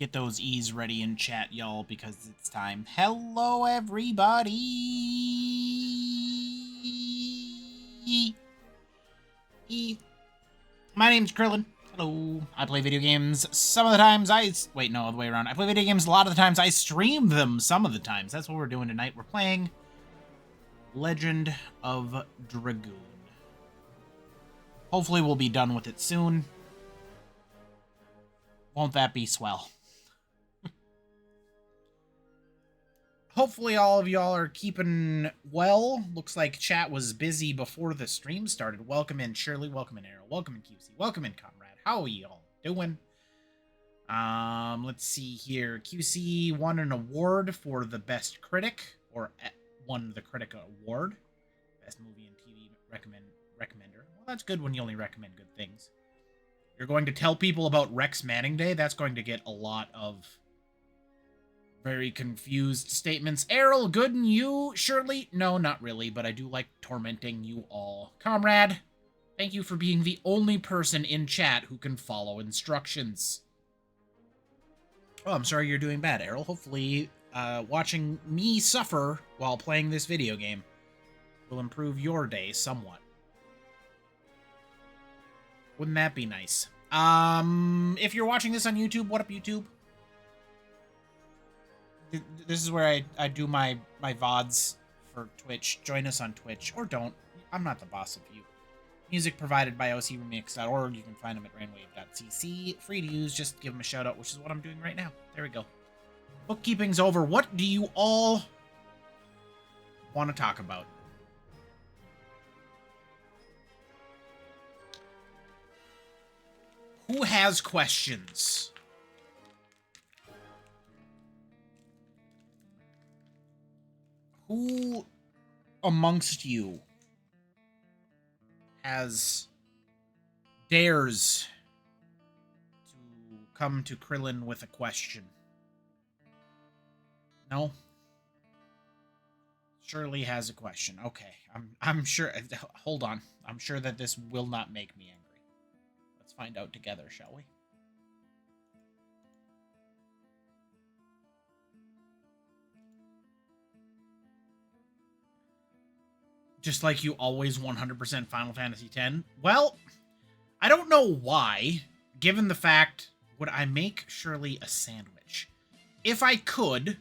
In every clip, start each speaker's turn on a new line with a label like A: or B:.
A: Get those E's ready in chat, y'all, because it's time. Hello, everybody! My name's Krillin. Hello. I play video games some of the times. Wait, no, the way around. I play video games a lot of the times. I stream them some of the times. That's what we're doing tonight. We're playing Legend of Dragoon. Hopefully we'll be done with it soon. Won't that be swell? Hopefully all of y'all are keeping well. Looks like chat was busy before the stream started. Welcome in, Shirley. Welcome in, Arrow. Welcome in, QC. Welcome in, Comrade. How are y'all doing? Let's see here. QC won an award for the best critic, or won the critic award. Best movie and TV recommender. Well, that's good when you only recommend good things. You're going to tell people about Rex Manning Day? That's going to get a lot of very confused statements. Errol, good and you? Shirley? No, not really, but I do like tormenting you all. Comrade, thank you for being the only person in chat who can follow instructions. Oh, I'm sorry you're doing bad, Errol. Hopefully, watching me suffer while playing this video game will improve your day somewhat. Wouldn't that be nice? If you're watching this on YouTube, what up, YouTube? This is where I do my VODs for Twitch. Join us on Twitch, or don't. I'm not the boss of you. Music provided by ocremix.org. You can find them at rainwave.cc. Free to use, just give them a shout out, which is what I'm doing right now. There we go. Bookkeeping's over. What do you all want to talk about? Who has questions? Who amongst you dares to come to Krillin with a question? No? Shirley has a question. Okay, I'm sure. Hold on. I'm sure that this will not make me angry. Let's find out together, shall we? Just like you always 100% Final Fantasy X? Well, I don't know why, given the fact, would I make Shirley a sandwich? If I could,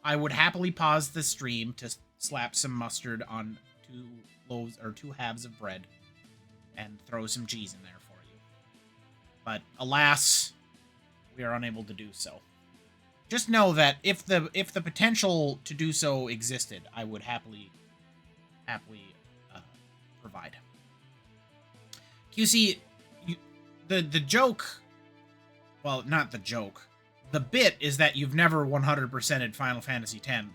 A: I would happily pause the stream to slap some mustard on two halves of bread and throw some cheese in there for you. But alas, we are unable to do so. Just know that if the potential to do so existed, I would happily provide. QC, the joke, well, not the joke, the bit is that you've never 100%ed Final Fantasy X.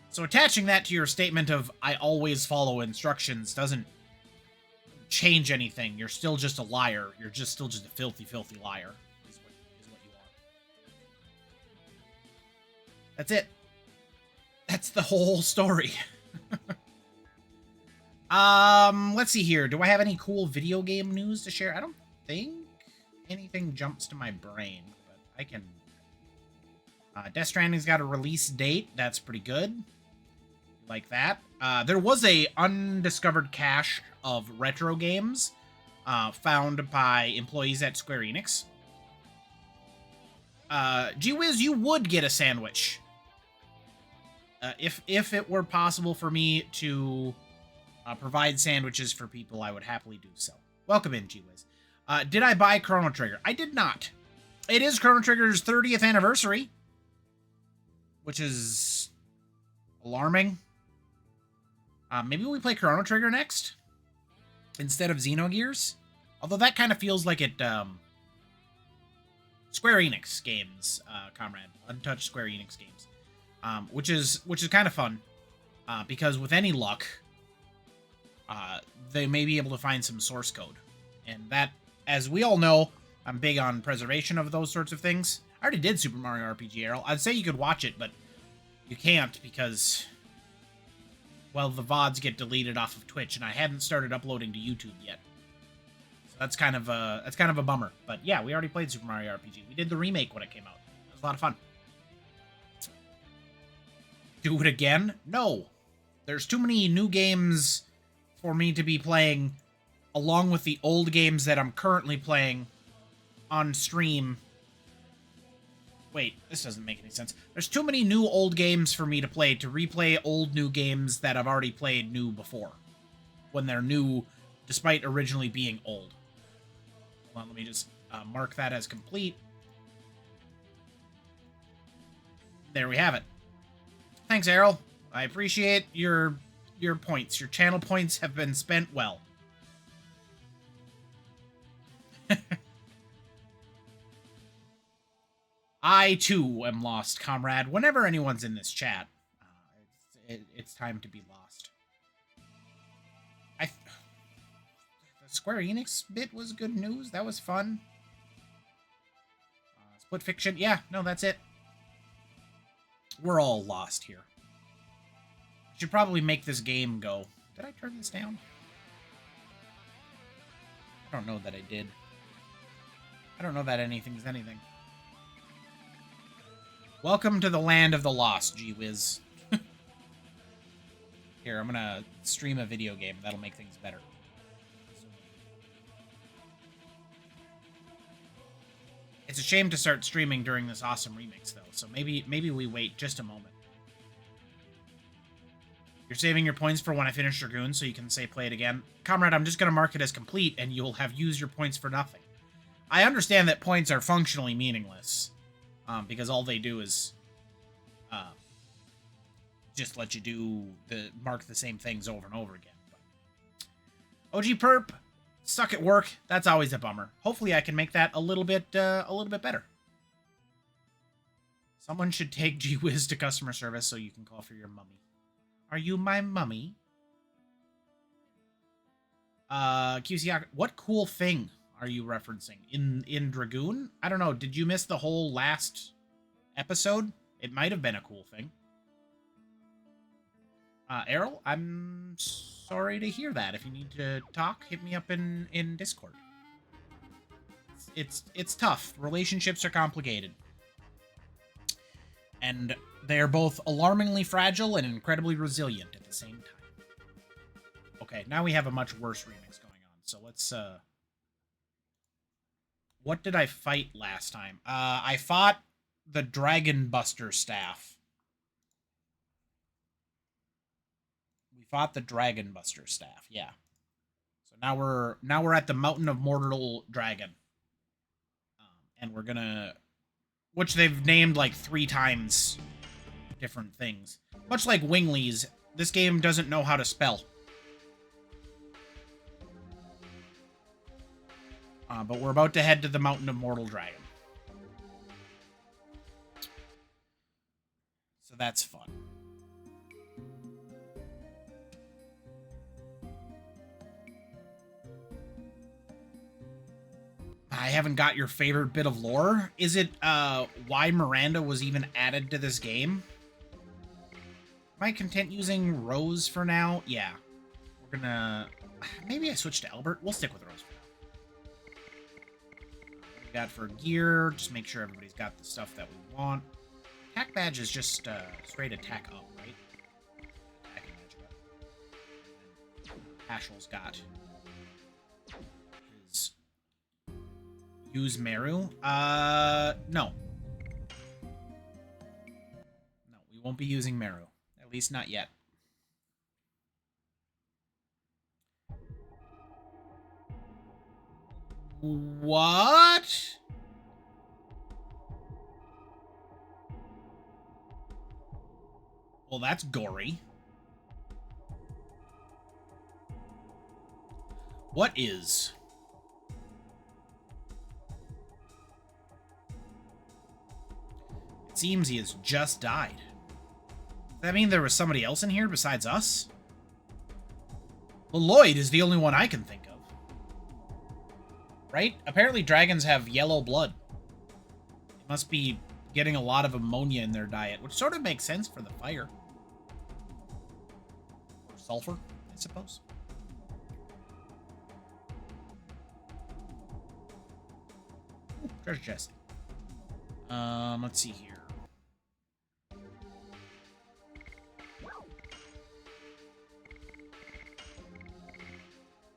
A: So attaching that to your statement of I always follow instructions doesn't change anything. You're still just a liar. You're still just a filthy, filthy liar. Is what you are. That's it. That's the whole story. Let's see here. Do I have any cool video game news to share? I don't think anything jumps to my brain, but I can. Death Stranding's got a release date. That's pretty good. Like that. There was a undiscovered cache of retro games found by employees at Square Enix. Gee whiz, you would get a sandwich. If it were possible for me to provide sandwiches for people, I would happily do so. Welcome in, Gee whiz. Did I buy Chrono Trigger? I did not. It is Chrono Trigger's 30th anniversary, which is alarming. Maybe we play Chrono Trigger next instead of Xenogears. Although that kind of feels like it. Square Enix games, Comrade, untouched Square Enix games, which is kind of fun, because with any luck, they may be able to find some source code, and that, as we all know, I'm big on preservation of those sorts of things. I already did Super Mario RPG, Errol. I'd say you could watch it, but you can't because, well, the VODs get deleted off of Twitch, and I hadn't started uploading to YouTube yet. So that's kind of a bummer. But yeah, we already played Super Mario RPG. We did the remake when it came out. was a lot of fun. Do it again? No. There's too many new games for me to be playing along with the old games that I'm currently playing on stream. Wait, this doesn't make any sense. There's too many new old games for me to play to replay old new games that I've already played new before. When they're new, despite originally being old. Hold on, let me just mark that as complete. There we have it. Thanks, Errol. I appreciate your points. Your channel points have been spent well. I, too, am lost, comrade. Whenever anyone's in this chat, it's time to be lost. The Square Enix bit was good news. That was fun. Split Fiction. Yeah, no, that's it. We're all lost here. I should probably make this game go. Did I turn this down? I don't know that I did. I don't know that anything's anything. Welcome to the land of the lost, gee whiz. Here, I'm gonna stream a video game. That'll make things better. It's a shame to start streaming during this awesome remix, though. So maybe we wait just a moment. You're saving your points for when I finish Dragoon, so you can say play it again. Comrade, I'm just gonna mark it as complete, and you'll have used your points for nothing. I understand that points are functionally meaningless. Because all they do is just let you mark the same things over and over again. But OG Perp, suck at work. That's always a bummer. Hopefully I can make that a little bit better. Someone should take GWiz to customer service so you can call for your mummy. Are you my mummy? QC, what cool thing are you referencing? In Dragoon? I don't know. Did you miss the whole last episode? It might have been a cool thing. Errol, I'm sorry to hear that. If you need to talk, hit me up in Discord. It's tough. Relationships are complicated. And they're both alarmingly fragile and incredibly resilient at the same time. Okay, now we have a much worse remix going on. So let's what did I fight last time? I fought the Dragon Buster staff. We fought the Dragon Buster staff, yeah. So now we're at the Mountain of Mortal Dragon. And we're gonna, which they've named like 3 times different things. Much like Winglies, this game doesn't know how to spell. But we're about to head to the Mountain of Mortal Dragon. So that's fun. I haven't got your favorite bit of lore. Is it why Miranda was even added to this game? Am I content using Rose for now? Yeah. We're gonna... Maybe I switch to Albert. We'll stick with Rose for now. What we got for gear? Just make sure everybody's got the stuff that we want. Attack badge is just straight attack up, right? Attacking badge up. Hashel's got his... Use Meru? No. No, we won't be using Meru. At least not yet. What? Well, that's gory. What is? It seems he has just died. Does that mean there was somebody else in here besides us? Well, Lloyd is the only one I can think of. Right? Apparently dragons have yellow blood. They must be getting a lot of ammonia in their diet, which sort of makes sense for the fire. Or sulfur, I suppose. Ooh, treasure chest. Let's see here.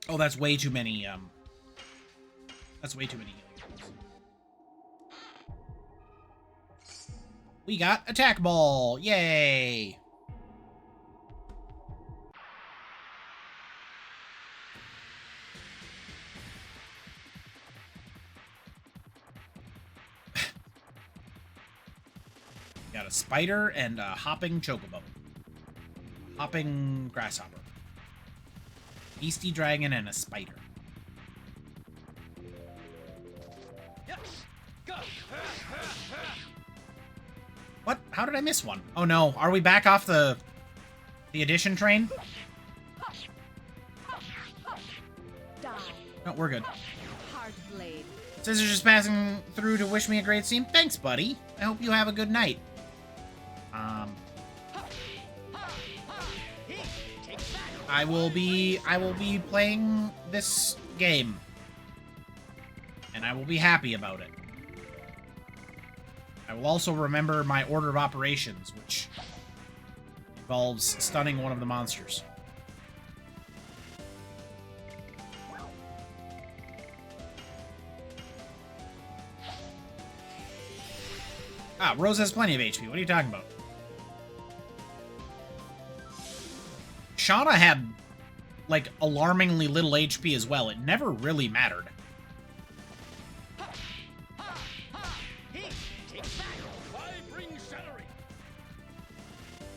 A: Oh, that's way too many, that's way too many healing items. We got Attack Ball! Yay! Got a spider and a hopping chocobo. Hopping grasshopper. Beastie dragon and a spider. What? How did I miss one? Oh no, are we back off the addition train? No, we're good. Scissors just passing through to wish me a great stream. Thanks, buddy. I hope you have a good night. I will be playing this game. And I will be happy about it. I will also remember my order of operations, which involves stunning one of the monsters. Ah, Rose has plenty of HP. What are you talking about? Shauna had, like, alarmingly little HP as well. It never really mattered.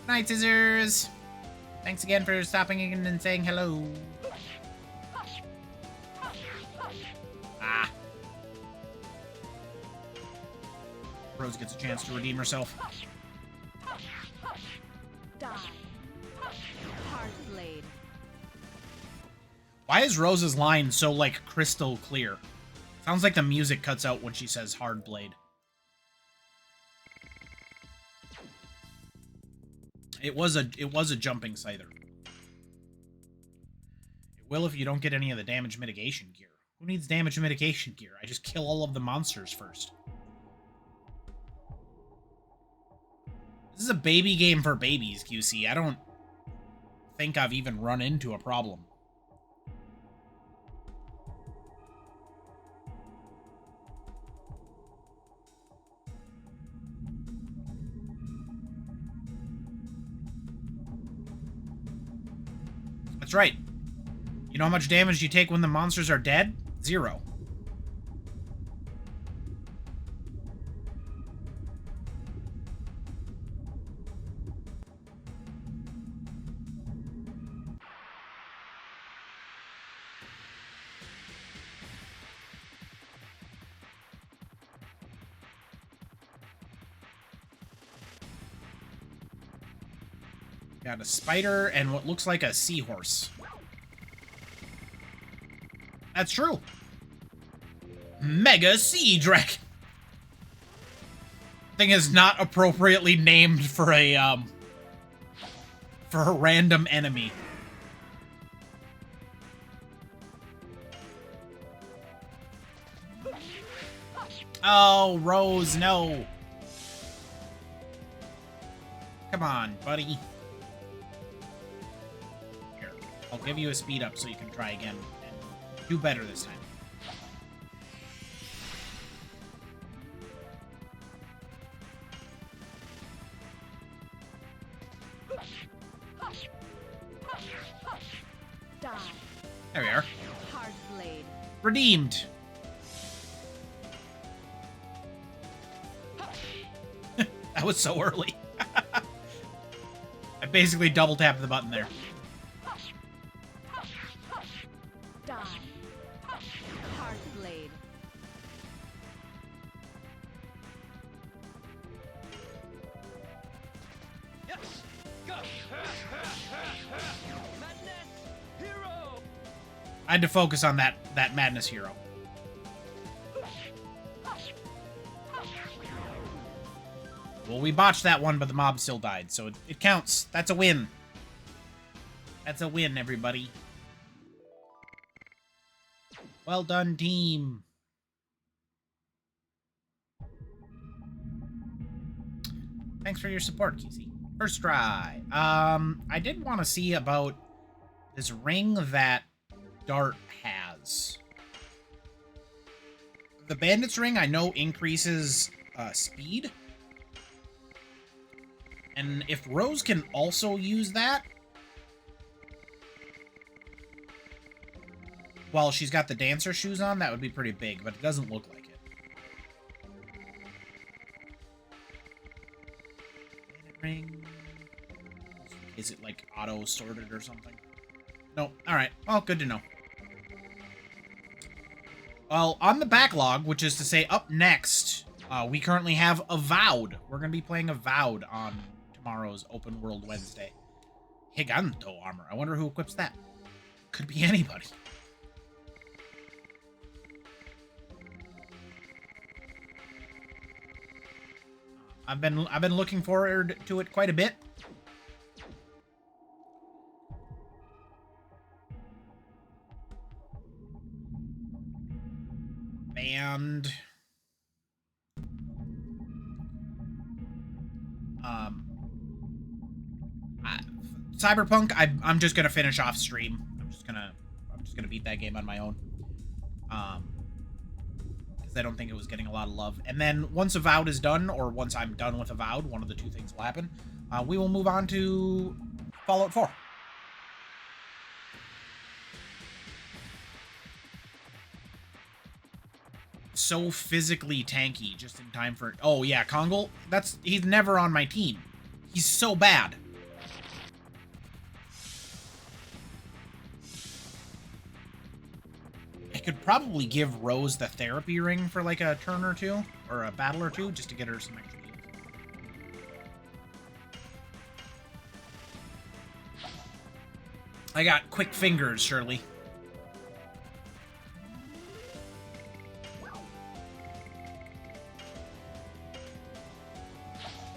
A: Night, Scissors! Thanks again for stopping in and saying hello. Ah. Rose gets a chance to redeem herself. Why is Rose's line so, like, crystal clear? Sounds like the music cuts out when she says hard blade. It was a jumping scyther. It will if you don't get any of the damage mitigation gear. Who needs damage mitigation gear? I just kill all of the monsters first. This is a baby game for babies, QC. I don't think I've even run into a problem. That's right. You know how much damage you take when the monsters are dead? 0. Got a spider and what looks like a seahorse. That's true. Mega Sea Dragon. Thing is not appropriately named for a random enemy. Oh, Rose, no. Come on, buddy. Here, I'll give you a speed up so you can try again and do better this time. There we are. Redeemed. That was so early. I basically double tapped the button there. I had to focus on that madness hero. Well, we botched that one, but the mob still died, so it counts. That's a win. That's a win, everybody. Well done, team. Thanks for your support, Kizzy. First try. I did want to see about this ring that Dart has. The Bandit's ring, I know, increases speed. And if Rose can also use that, while she's got the dancer shoes on, that would be pretty big, but it doesn't look like it. Ring. Is it like auto sorted or something? No. Alright. Well, good to know. Well, on the backlog, which is to say up next, we currently have Avowed. We're going to be playing Avowed on tomorrow's Open World Wednesday. Giganto armor. I wonder who equips that. Could be anybody. I've been looking forward to it quite a bit. And Cyberpunk, I'm just gonna finish off stream. I'm just gonna beat that game on my own. Because I don't think it was getting a lot of love. And then once Avowed is done, or once I'm done with Avowed, one of the two things will happen. We will move on to Fallout 4. So physically tanky, just in time for... Oh, yeah, Kongol? He's never on my team. He's so bad. I could probably give Rose the therapy ring for like a turn or two, or a battle or two, just to get her some extra heals. I got quick fingers, Shirley.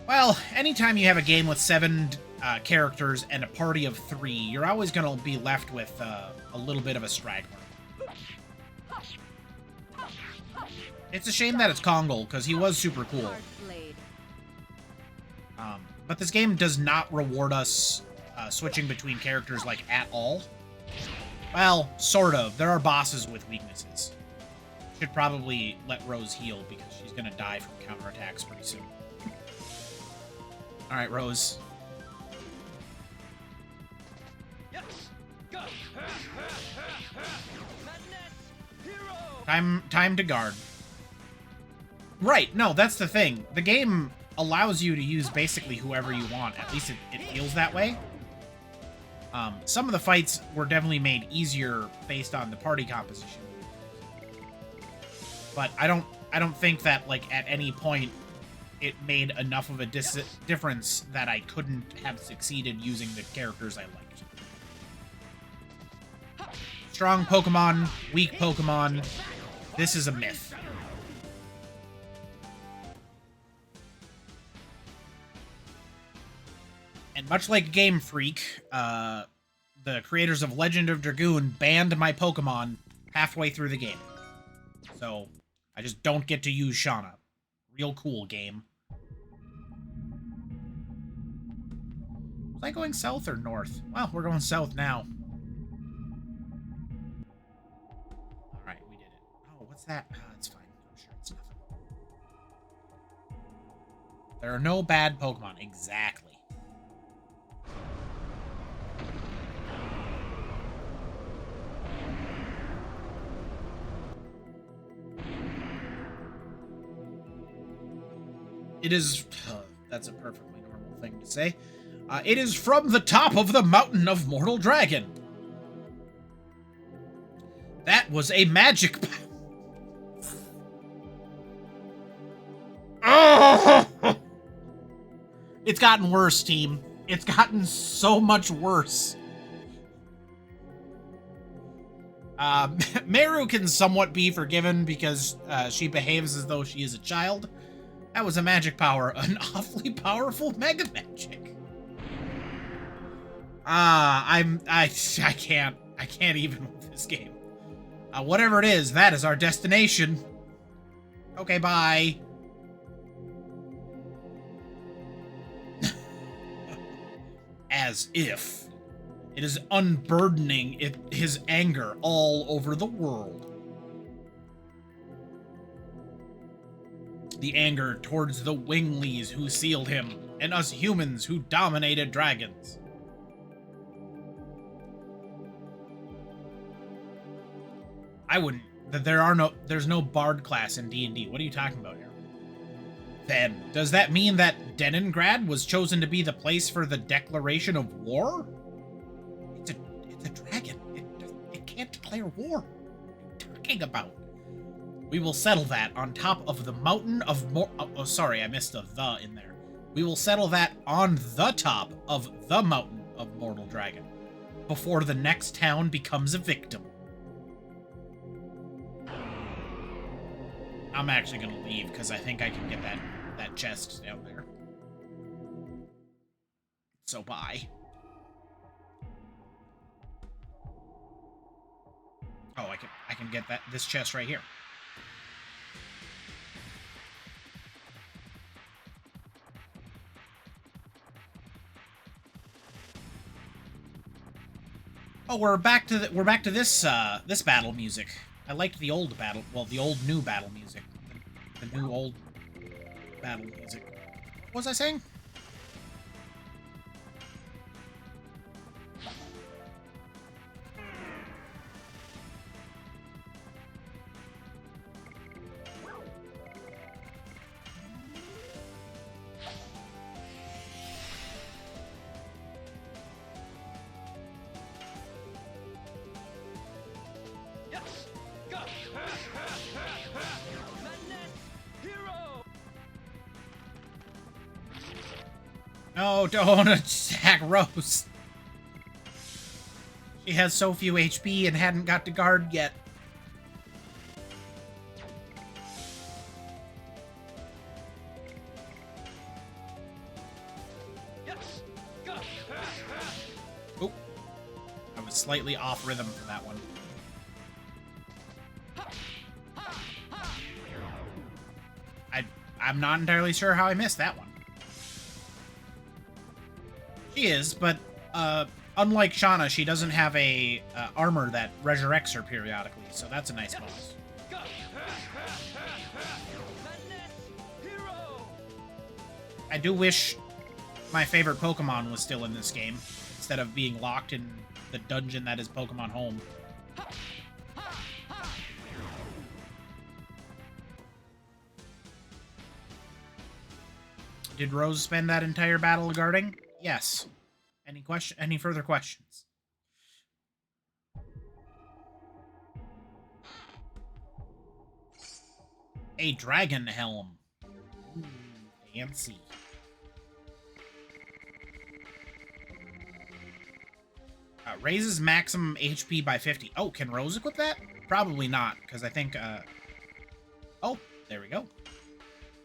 A: Well, anytime you have a game with 7 characters and a party of 3, you're always going to be left with a little bit of a straggler. It's a shame that it's Kongol, because he was super cool. But this game does not reward us switching between characters, like, at all. Well, sort of. There are bosses with weaknesses. Should probably let Rose heal, because she's going to die from counterattacks pretty soon. Alright, Rose. Time to guard. Right, no, that's the thing. The game allows you to use basically whoever you want. At least it feels that way. Some of the fights were definitely made easier based on the party composition. But I don't think that, like, at any point it made enough of a difference that I couldn't have succeeded using the characters I liked. Strong Pokemon, weak Pokemon. This is a myth. And much like Game Freak, the creators of Legend of Dragoon banned my Pokemon halfway through the game. So I just don't get to use Shauna. Real cool game. Was I going south or north? Well, we're going south now. Alright, we did it. Oh, what's that? It's fine. I'm sure it's nothing. There are no bad Pokemon. Exactly. It is... that's a perfectly normal thing to say. It is from the top of the mountain of Mortal Dragon. That was a magic... It's gotten worse, team. It's gotten so much worse. Meru can somewhat be forgiven because she behaves as though she is a child. That was a magic power. An awfully powerful mega magic. I can't even with this game. Whatever it is, that is our destination. Okay, bye. as if. It is unburdening his anger all over the world. The anger towards the winglies who sealed him, and us humans who dominated dragons. I wouldn't. There's no bard class in D&D. What are you talking about here? Then, does that mean that Deningrad was chosen to be the place for the declaration of war? It's a dragon. It can't declare war. What are you talking about? We will settle that on top of the mountain of oh, sorry, I missed a "the" in there. We will settle that on the top of the mountain of Mortal Dragon before the next town becomes a victim. I'm actually gonna leave because I think I can get that chest down there. So bye. Oh, I can get this chest right here. Oh, we're back to this this battle music. I liked the old battle, well, the old new battle music. The new old battle music. What was I saying? No, don't attack Rose. She has so few HP and hadn't got to guard yet. Oh, I was slightly off rhythm for that one. I'm not entirely sure how I missed that one. She is, but unlike Shauna, she doesn't have a armor that resurrects her periodically, so that's a nice bonus. I do wish my favorite Pokemon was still in this game, instead of being locked in the dungeon that is Pokemon Home. Did Rose spend that entire battle guarding? Yes. Any further questions? A dragon helm. Ooh, fancy. Raises maximum HP by 50. Oh, can Rose equip that? Probably not, because I think, oh, there we go.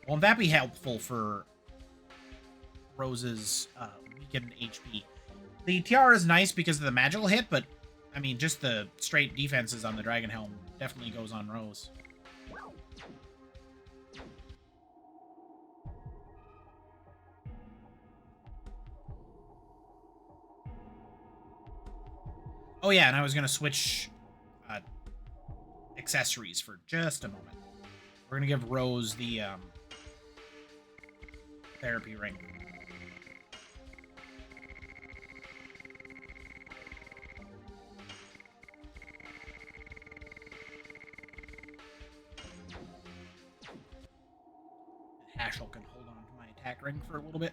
A: Won't that be helpful for Rose's weakened HP? The tiara is nice because of the magical hit, but I mean, just the straight defenses on the Dragon Helm definitely goes on Rose. Oh yeah, and I was gonna switch accessories for just a moment. We're gonna give Rose the therapy ring. Hashel can hold on to my attack ring for a little bit.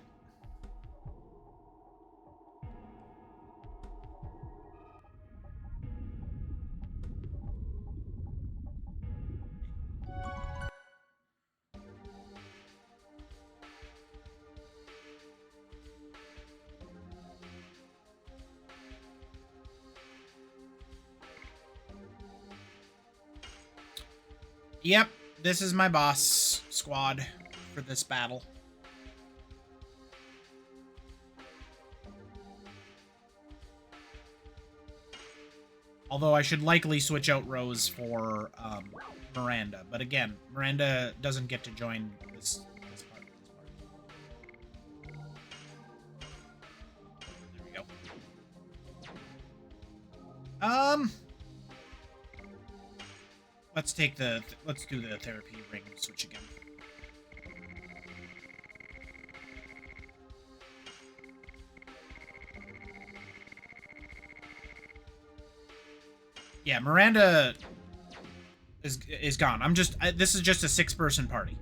A: Yep, this is my boss squad for this battle. Although I should likely switch out Rose for Miranda. But again, Miranda doesn't get to join this part. There we go. Let's do the therapy ring switch again. Yeah, Miranda is gone. This is just a 6-person party.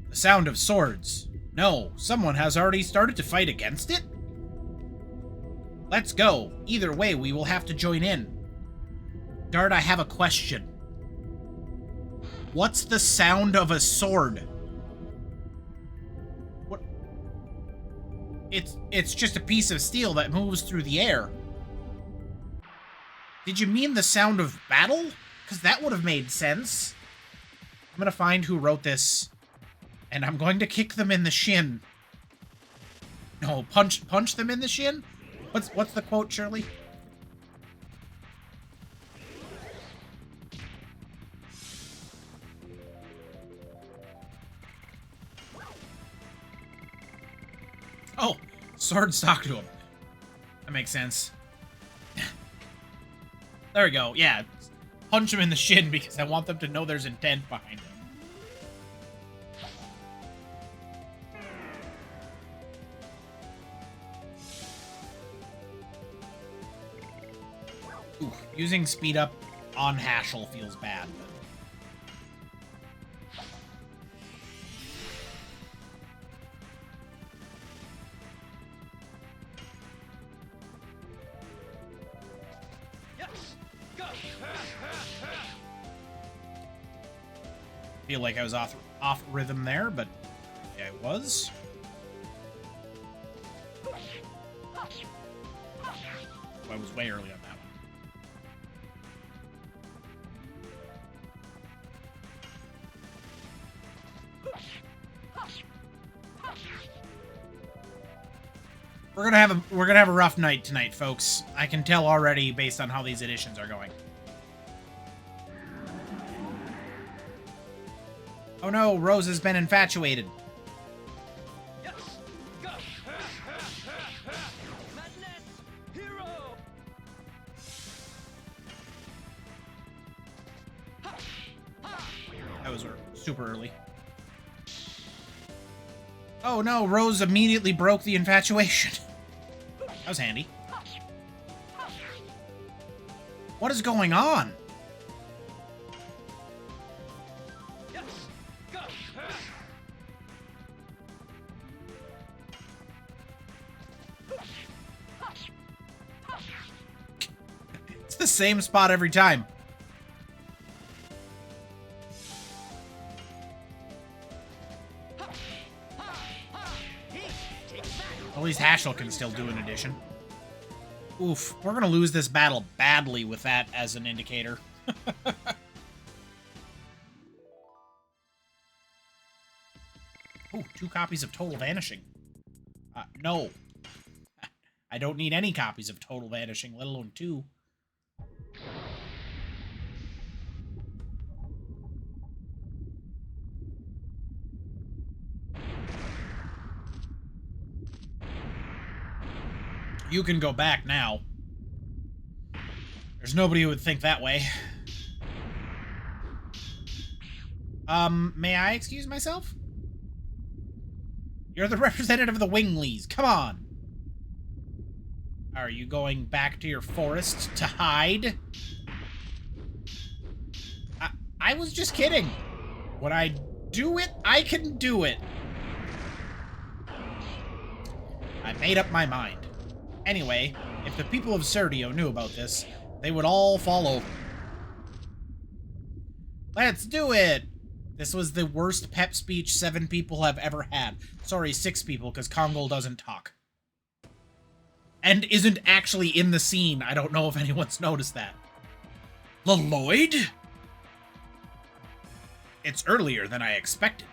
A: The sound of swords. No, someone has already started to fight against it? Let's go. Either way, we will have to join in. Dart, I have a question. What's the sound of a sword? What? It's just a piece of steel that moves through the air. Did you mean the sound of battle? Because that would have made sense. I'm gonna find who wrote this, and I'm going to kick them in the shin. No, punch them in the shin? What's the quote, Shirley? Oh, swords talk to him. That makes sense. There we go. Yeah, punch him in the shin because I want them to know there's intent behind it. Ooh, using speed up on Hashel feels bad. Feel like I was off rhythm there, but yeah, I was. I was way early on that one. We're gonna have a rough night tonight, folks. I can tell already based on how these editions are going. Oh no, Rose has been infatuated. That was super early. Oh no, Rose immediately broke the infatuation. That was handy. What is going on? It's the same spot every time. At least Hashel can still do an addition. Oof, we're gonna lose this battle badly with that as an indicator. Ooh, 2 copies of Total Vanishing. No. I don't need any copies of Total Vanishing, let alone 2. You can go back now. There's nobody who would think that way. May I excuse myself? You're the representative of the Wingleys. Come on. Are you going back to your forest to hide? I was just kidding. When I do it, I can do it. I made up my mind. Anyway, if the people of Serdio knew about this, they would all fall over. Let's do it! This was the worst pep speech 7 people have ever had. Sorry, 6 people, because Kongol doesn't talk. And isn't actually in the scene. I don't know if anyone's noticed that. Lloyd? It's earlier than I expected.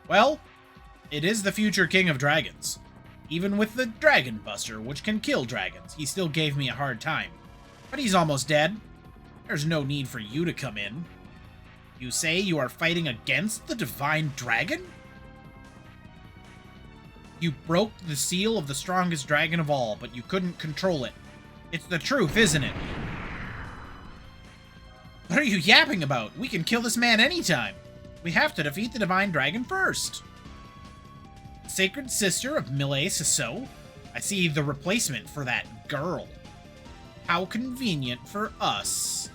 A: Well, it is the future King of Dragons. Even with the Dragon Buster, which can kill dragons, he still gave me a hard time. But he's almost dead. There's no need for you to come in. You say you are fighting against the Divine Dragon? You broke the seal of the strongest dragon of all, but you couldn't control it. It's the truth, isn't it? What are you yapping about? We can kill this man anytime. We have to defeat the Divine Dragon first. Sacred Sister of Millet Sasso? I see the replacement for that girl. How convenient for us.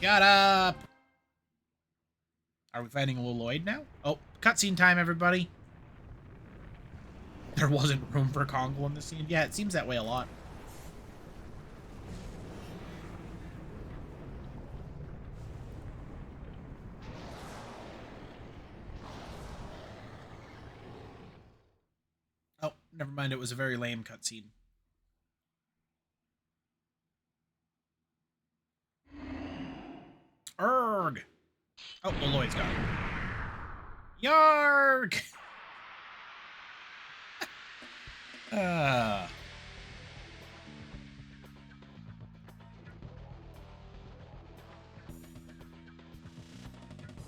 A: Shut up. Are we fighting a little Lloyd now? Oh, cutscene time, everybody. There wasn't room for Kongo in the scene. Yeah, it seems that way a lot. Oh, never mind. It was a very lame cutscene. Erg! Oh, well, Lloyd's got it. Yarg!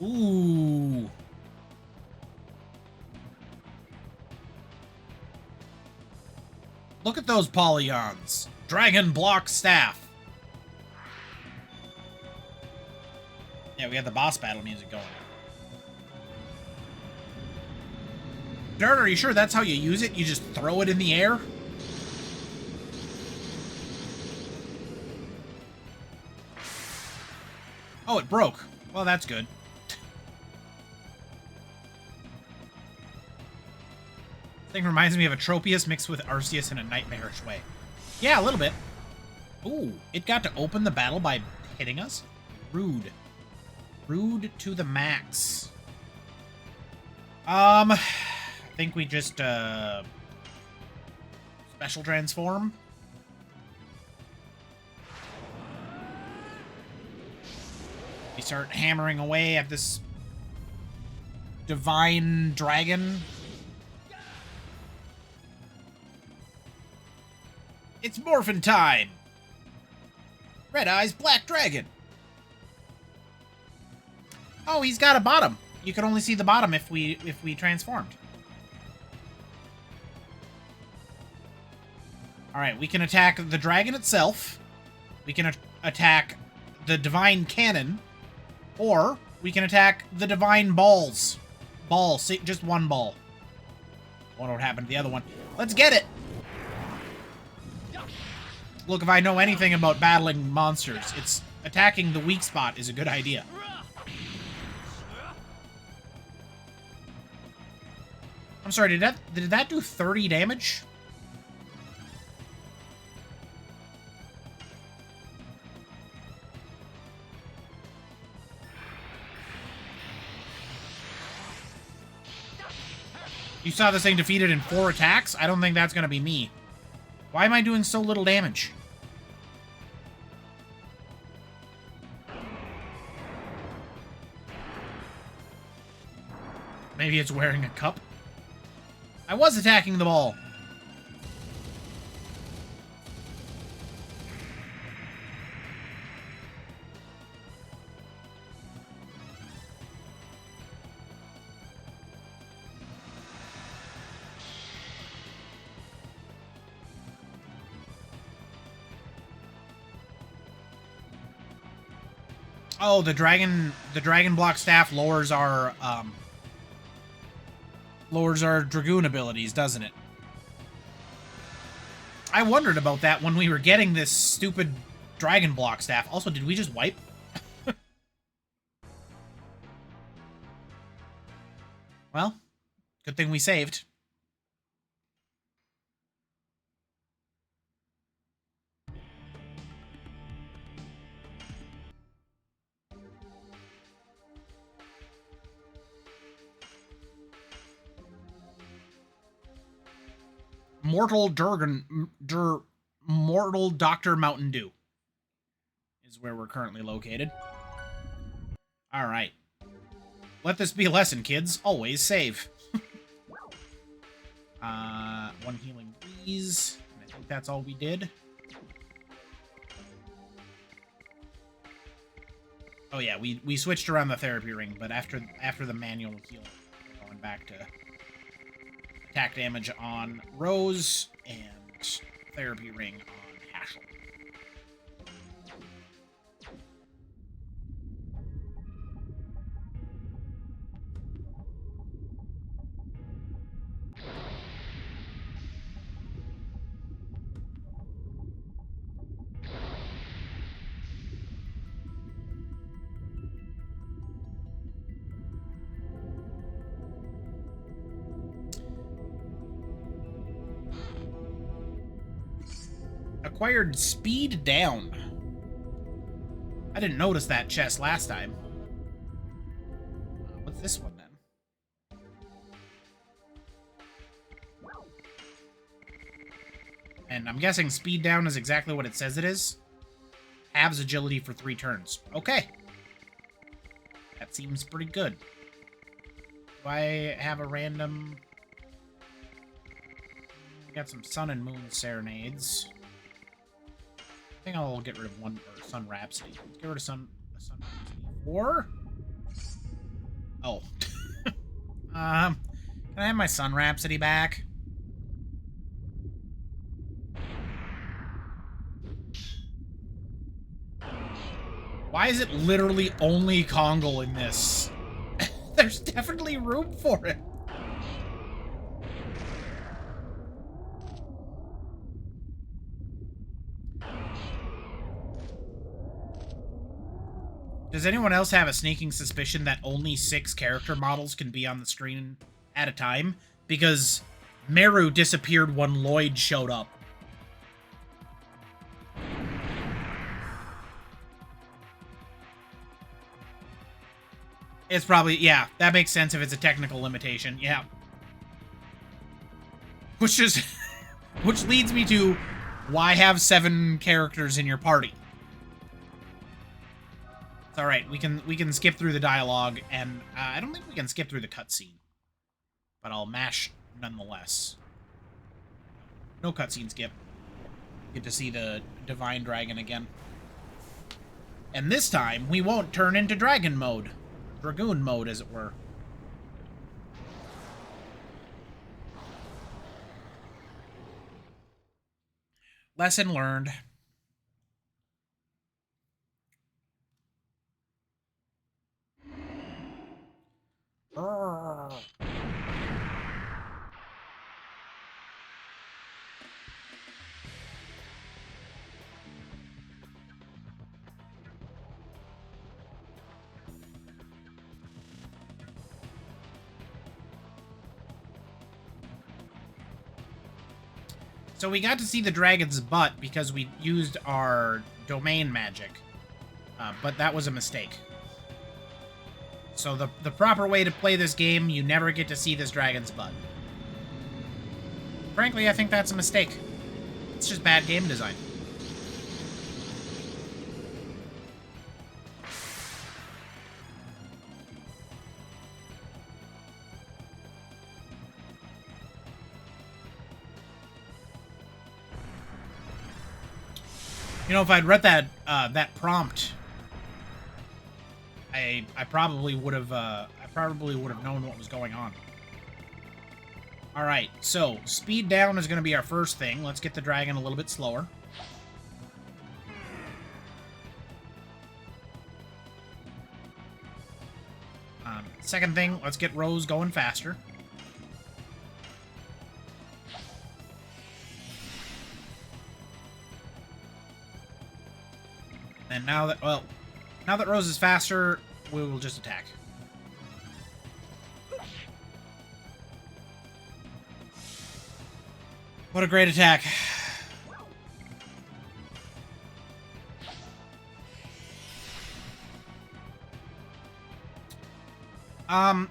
A: Ooh. Look at those polygons. Dragon block staff. Yeah, we got the boss battle music going. Nerd, are you sure that's how you use it? You just throw it in the air? Oh, it broke. Well, that's good. Thing reminds me of Atropius mixed with Arceus in a nightmarish way. Yeah, a little bit. Ooh, it got to open the battle by hitting us? Rude. Rude to the max. I think we just, special transform. We start hammering away at this divine dragon. It's morphin' time! Red Eyes Black Dragon! Oh, he's got a bottom. You can only see the bottom if we transformed. Alright, we can attack the dragon itself. We can attack the divine cannon. Or we can attack the divine balls. Just one ball. Wonder what happened to the other one. Let's get it! Look, if I know anything about battling monsters, it's attacking the weak spot is a good idea. I'm sorry, did that do 30 damage? You saw this thing defeated in 4 attacks? I don't think that's gonna be me. Why am I doing so little damage? Maybe it's wearing a cup? I was attacking the ball. Oh, the dragon block staff lowers our Dragoon abilities, doesn't it? I wondered about that when we were getting this stupid dragon block staff. Also, did we just wipe? Well, good thing we saved. Mortal Dr. Mountain Dew is where we're currently located. Alright. Let this be a lesson, kids. Always save. One healing breeze. And I think that's all we did. Oh yeah, we switched around the therapy ring, but after the manual heal, we're going back to attack damage on Rose and therapy ring on Hashel. Acquired speed down. I didn't notice that chest last time. What's this one then? And I'm guessing speed down is exactly what it says it is. Halves agility for 3 turns. Okay. That seems pretty good. Do I have a random... We got some Sun and Moon Serenades. I think I'll get rid of one, or Sun Rhapsody. Let's get rid of Sun Rhapsody. 4? Oh. Can I have my Sun Rhapsody back? Why is it literally only Kongal in this? There's definitely room for it. Does anyone else have a sneaking suspicion that only 6 character models can be on the screen at a time? Because Meru disappeared when Lloyd showed up. It's probably, yeah, that makes sense if it's a technical limitation, yeah. Which is, which leads me to, why have 7 characters in your party? It's alright, we can skip through the dialogue, and I don't think we can skip through the cutscene. But I'll mash nonetheless. No cutscene skip. Get to see the Divine Dragon again. And this time, we won't turn into Dragon mode. Dragoon mode, as it were. Lesson learned. So we got to see the dragon's butt because we used our domain magic, but that was a mistake. So the proper way to play this game, you never get to see this dragon's butt. Frankly, I think that's a mistake. It's just bad game design. You know, if I'd read that that prompt, I probably would have known what was going on. All right, so speed down is going to be our first thing. Let's get the dragon a little bit slower. Second thing, let's get Rose going faster. And now that Rose is faster, we will just attack. What a great attack.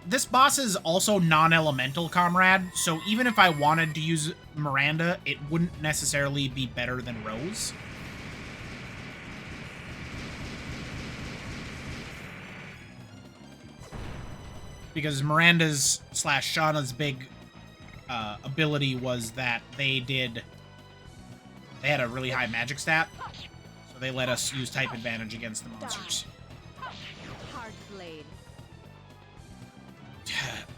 A: This boss is also non-elemental, comrade, so even if I wanted to use Miranda, it wouldn't necessarily be better than Rose. Because Miranda's / Shauna's big ability was that they had a really high magic stat, so they let us use type advantage against the monsters.
B: blade.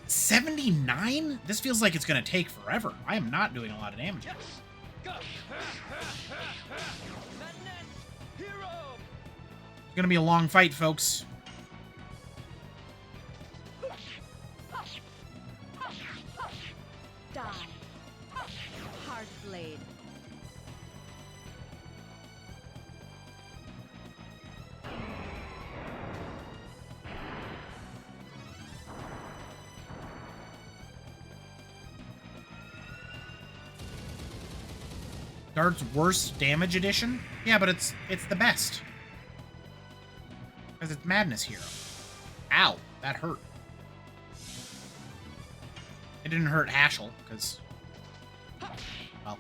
A: 79? This feels like it's going to take forever. I am not doing a lot of damage. It's going to be a long fight, folks.
B: Die. Hard blade.
A: Dart's worst damage edition? Yeah, but it's the best. Because it's Madness Hero. Ow, that hurt. It didn't hurt Hashel, because... well...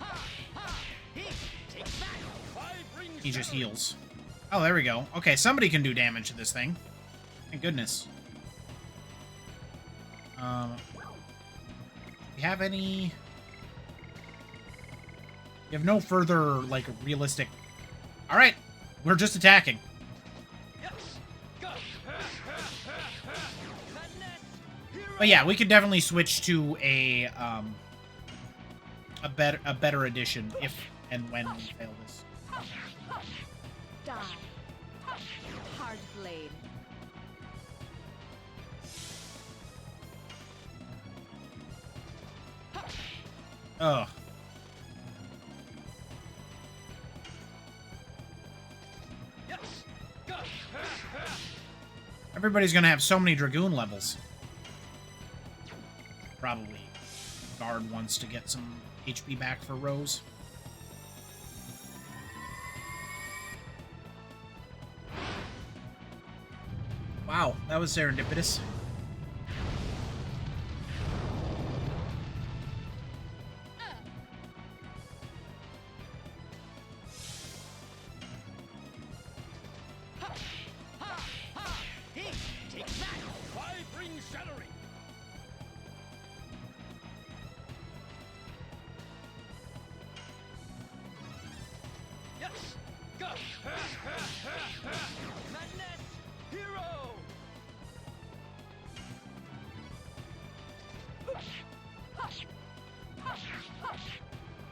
A: he just heals. Oh, there we go. Okay, somebody can do damage to this thing. Thank goodness. Do you have any... You have no further, like, realistic... Alright, we're just attacking. But yeah, we could definitely switch to a better edition if and when we fail this.
B: Die. Hard blade.
A: Ugh. Everybody's gonna have so many Dragoon levels. Probably Guard wants to get some HP back for Rose. Wow, that was serendipitous.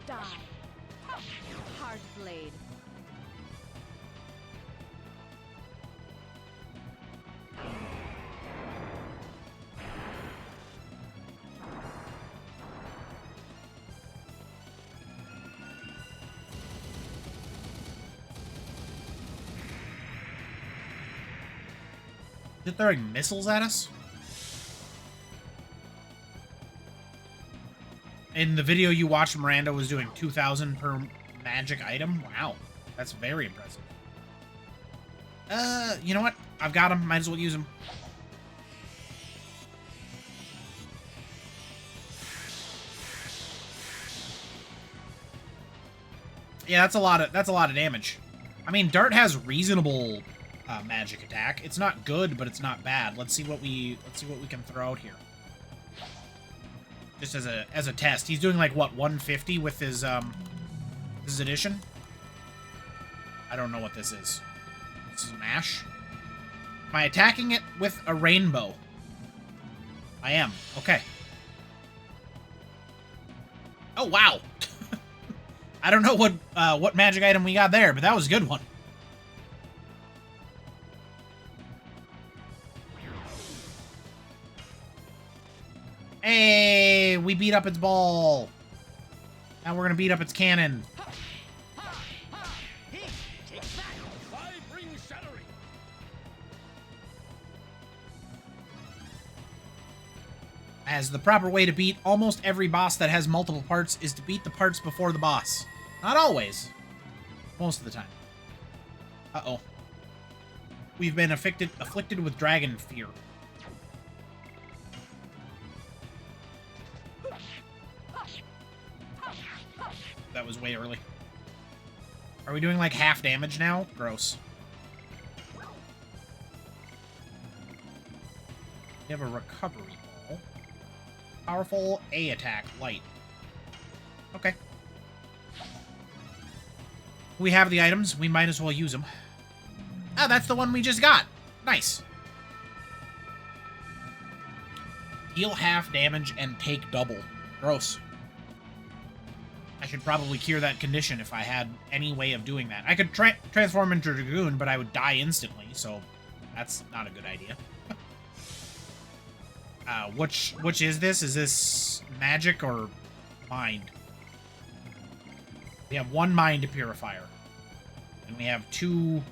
B: Die. Hard blade.
A: Is it throwing missiles at us? In the video you watched, Miranda was doing 2,000 per magic item. Wow, that's very impressive. You know what? I've got him. Might as well use him. Yeah, that's a lot of damage. I mean, Dart has reasonable magic attack. It's not good, but it's not bad. Let's see what we can throw out here. Just as a test. He's doing like what, 150 with his addition? I don't know what this is. This is mash. Am I attacking it with a rainbow? I am. Okay. Oh wow. I don't know what magic item we got there, but that was a good one. Hey, we beat up its ball. Now we're gonna beat up its cannon. As the proper way to beat almost every boss that has multiple parts is to beat the parts before the boss. Not always. Most of the time. Uh-oh. We've been afflicted with dragon fear. That was way early. Are we doing like half damage now? Gross. We have a recovery ball. Powerful A attack, light. Okay. We have the items. We might as well use them. Ah, that's the one we just got. Nice. Deal half damage and take double. Gross. I should probably cure that condition if I had any way of doing that. I could transform into a Dragoon, but I would die instantly, so that's not a good idea. Which is this? Is this magic or mind? We have 1 mind purifier. And we have 2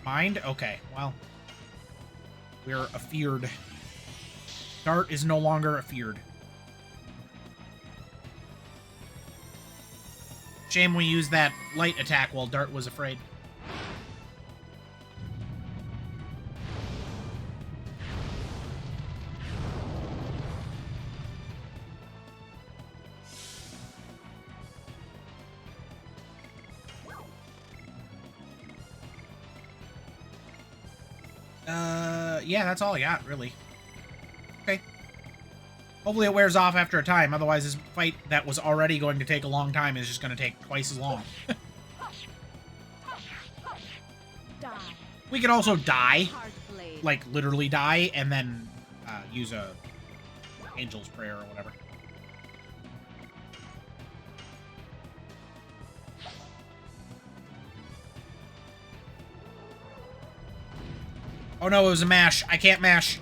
A: mind? Okay, well. We're afeared. Dart is no longer afeared. Shame we used that light attack while Dart was afraid. Yeah, that's all I got, really. Okay. Hopefully it wears off after a time, otherwise this fight that was already going to take a long time is just going to take twice as long. We could also die, like literally die, and then use a Angel's Prayer or whatever. Oh no, it was a mash. I can't mash.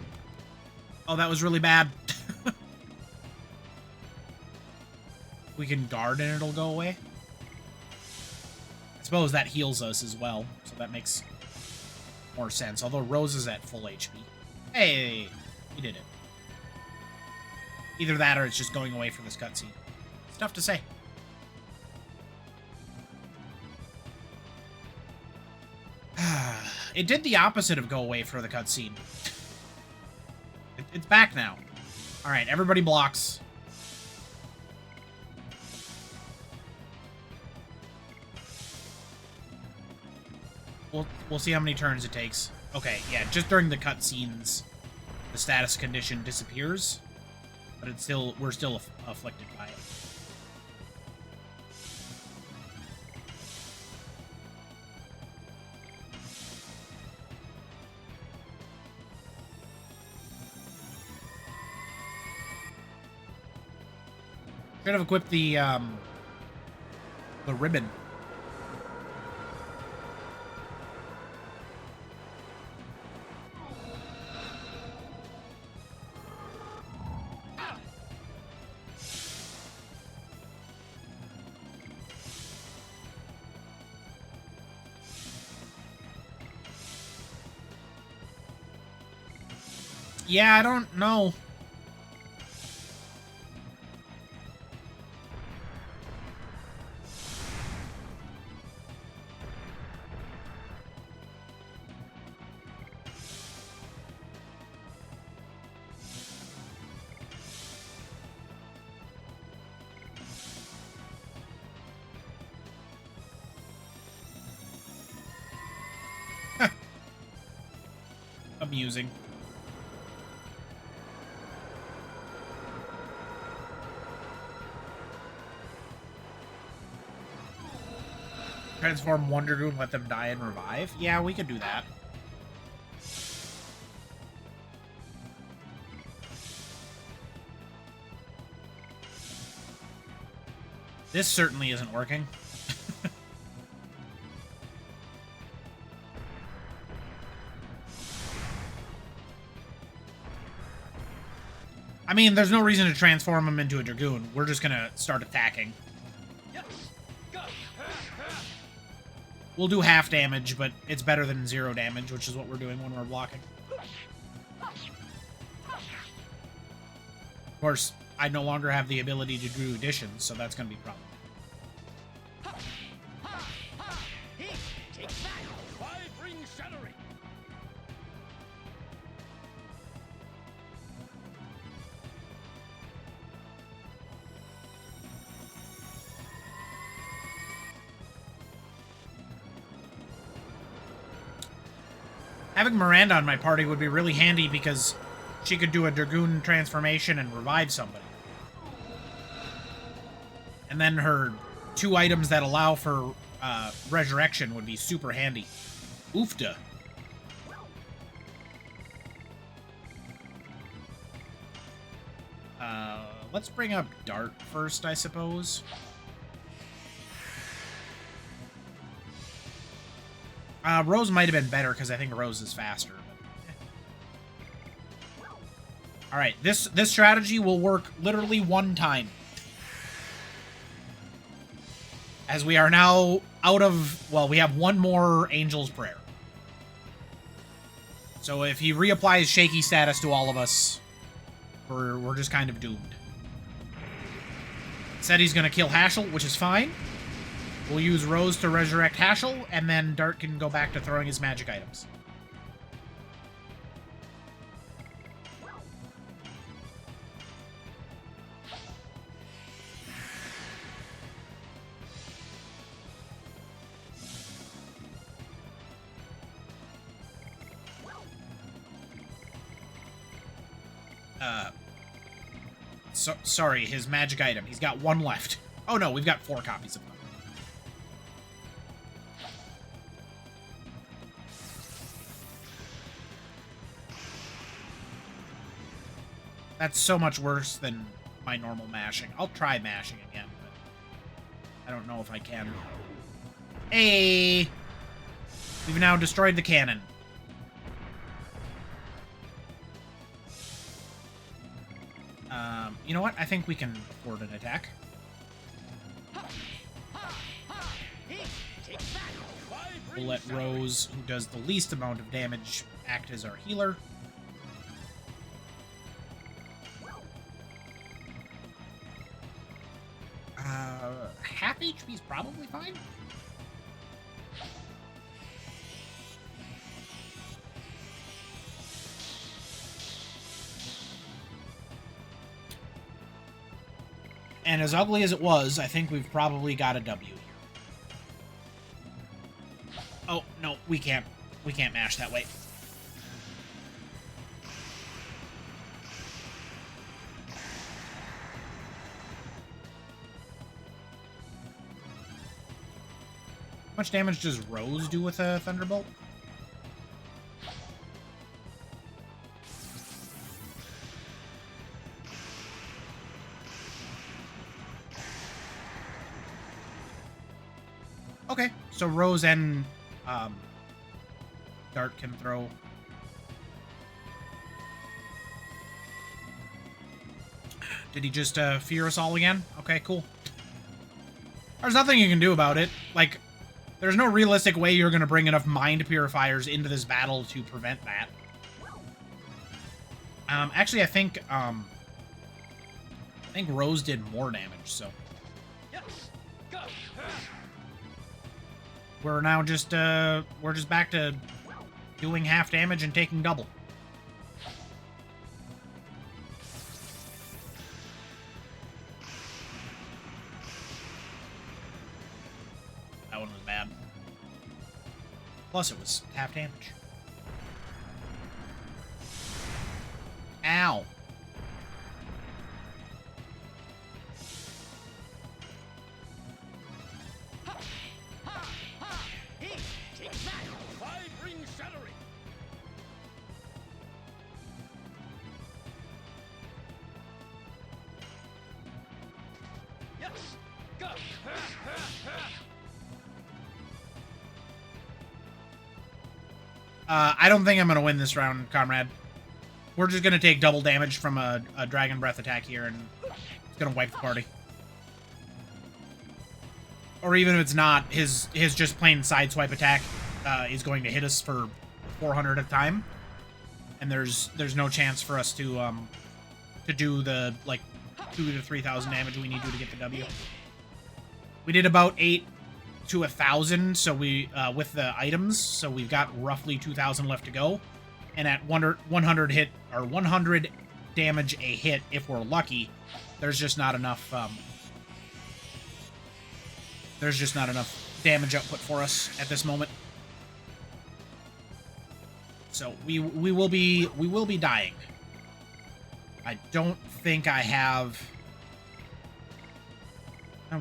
A: Oh, that was really bad. We can guard and it'll go away. I suppose that heals us as well, so that makes more sense. Although Rose is at full HP. Hey, we did it. Either that or it's just going away for this cutscene. It's tough to say. It did the opposite of go away for the cutscene. It's back now. Alright, everybody blocks. We'll see how many turns it takes. Okay, yeah, just during the cutscenes, the status condition disappears, but it's still we're still afflicted by it. Should have equipped the ribbon. Yeah, I don't know. Amusing. Transform one Dragoon, let them die and revive? Yeah, we could do that. This certainly isn't working. I mean, there's no reason to transform him into a Dragoon. We're just gonna start attacking. We'll do half damage, but it's better than 0 damage, which is what we're doing when we're blocking. Of course, I no longer have the ability to do additions, so that's gonna be problematic. Having Miranda on my party would be really handy because she could do a Dragoon transformation and revive somebody. And then her 2 items that allow for resurrection would be super handy. Oofda. Let's bring up Dart first, I suppose. Rose might have been better because I think Rose is faster. But... All right, this strategy will work literally one time. As we are now out of... Well, we have one more Angel's Prayer. So if he reapplies Shaky Status to all of us, we're just kind of doomed. Said he's going to kill Hashel, which is fine. We'll use Rose to resurrect Hashel, and then Dart can go back to throwing his magic items. Sorry, his magic item. He's got one left. Oh no, we've got 4 copies of them. That's so much worse than my normal mashing. I'll try mashing again, but I don't know if I can. Hey! We've now destroyed the cannon. You know what? I think we can afford an attack. We'll let Rose, who does the least amount of damage, act as our healer. Half HP is probably fine. And as ugly as it was, I think we've probably got a W here. Oh, no, we can't. We can't mash that way. How much damage does Rose do with a Thunderbolt? Okay, so Rose and Dart can throw. Did he just fear us all again? Okay, cool. There's nothing you can do about it. Like, there's no realistic way you're going to bring enough Mind Purifiers into this battle to prevent that. Actually, I think Rose did more damage, so... We're now just, we're just back to doing half damage and taking double. That one was bad. Plus, it was half damage. Ow. I don't think I'm going to win this round, comrade. We're just going to take double damage from a Dragon Breath attack here, and it's going to wipe the party. Or even if it's not, his just plain sideswipe attack is going to hit us for 400 at a time. And there's no chance for us to do the, like, 2,000 to 3,000 damage we need to get the W. We did about 8 to 1,000, so we with the items, so we've got roughly 2,000 left to go, and at 100 hit or 100 damage a hit, if we're lucky, there's just not enough. There's just not enough damage output for us at this moment. So we will be dying. I don't think I have.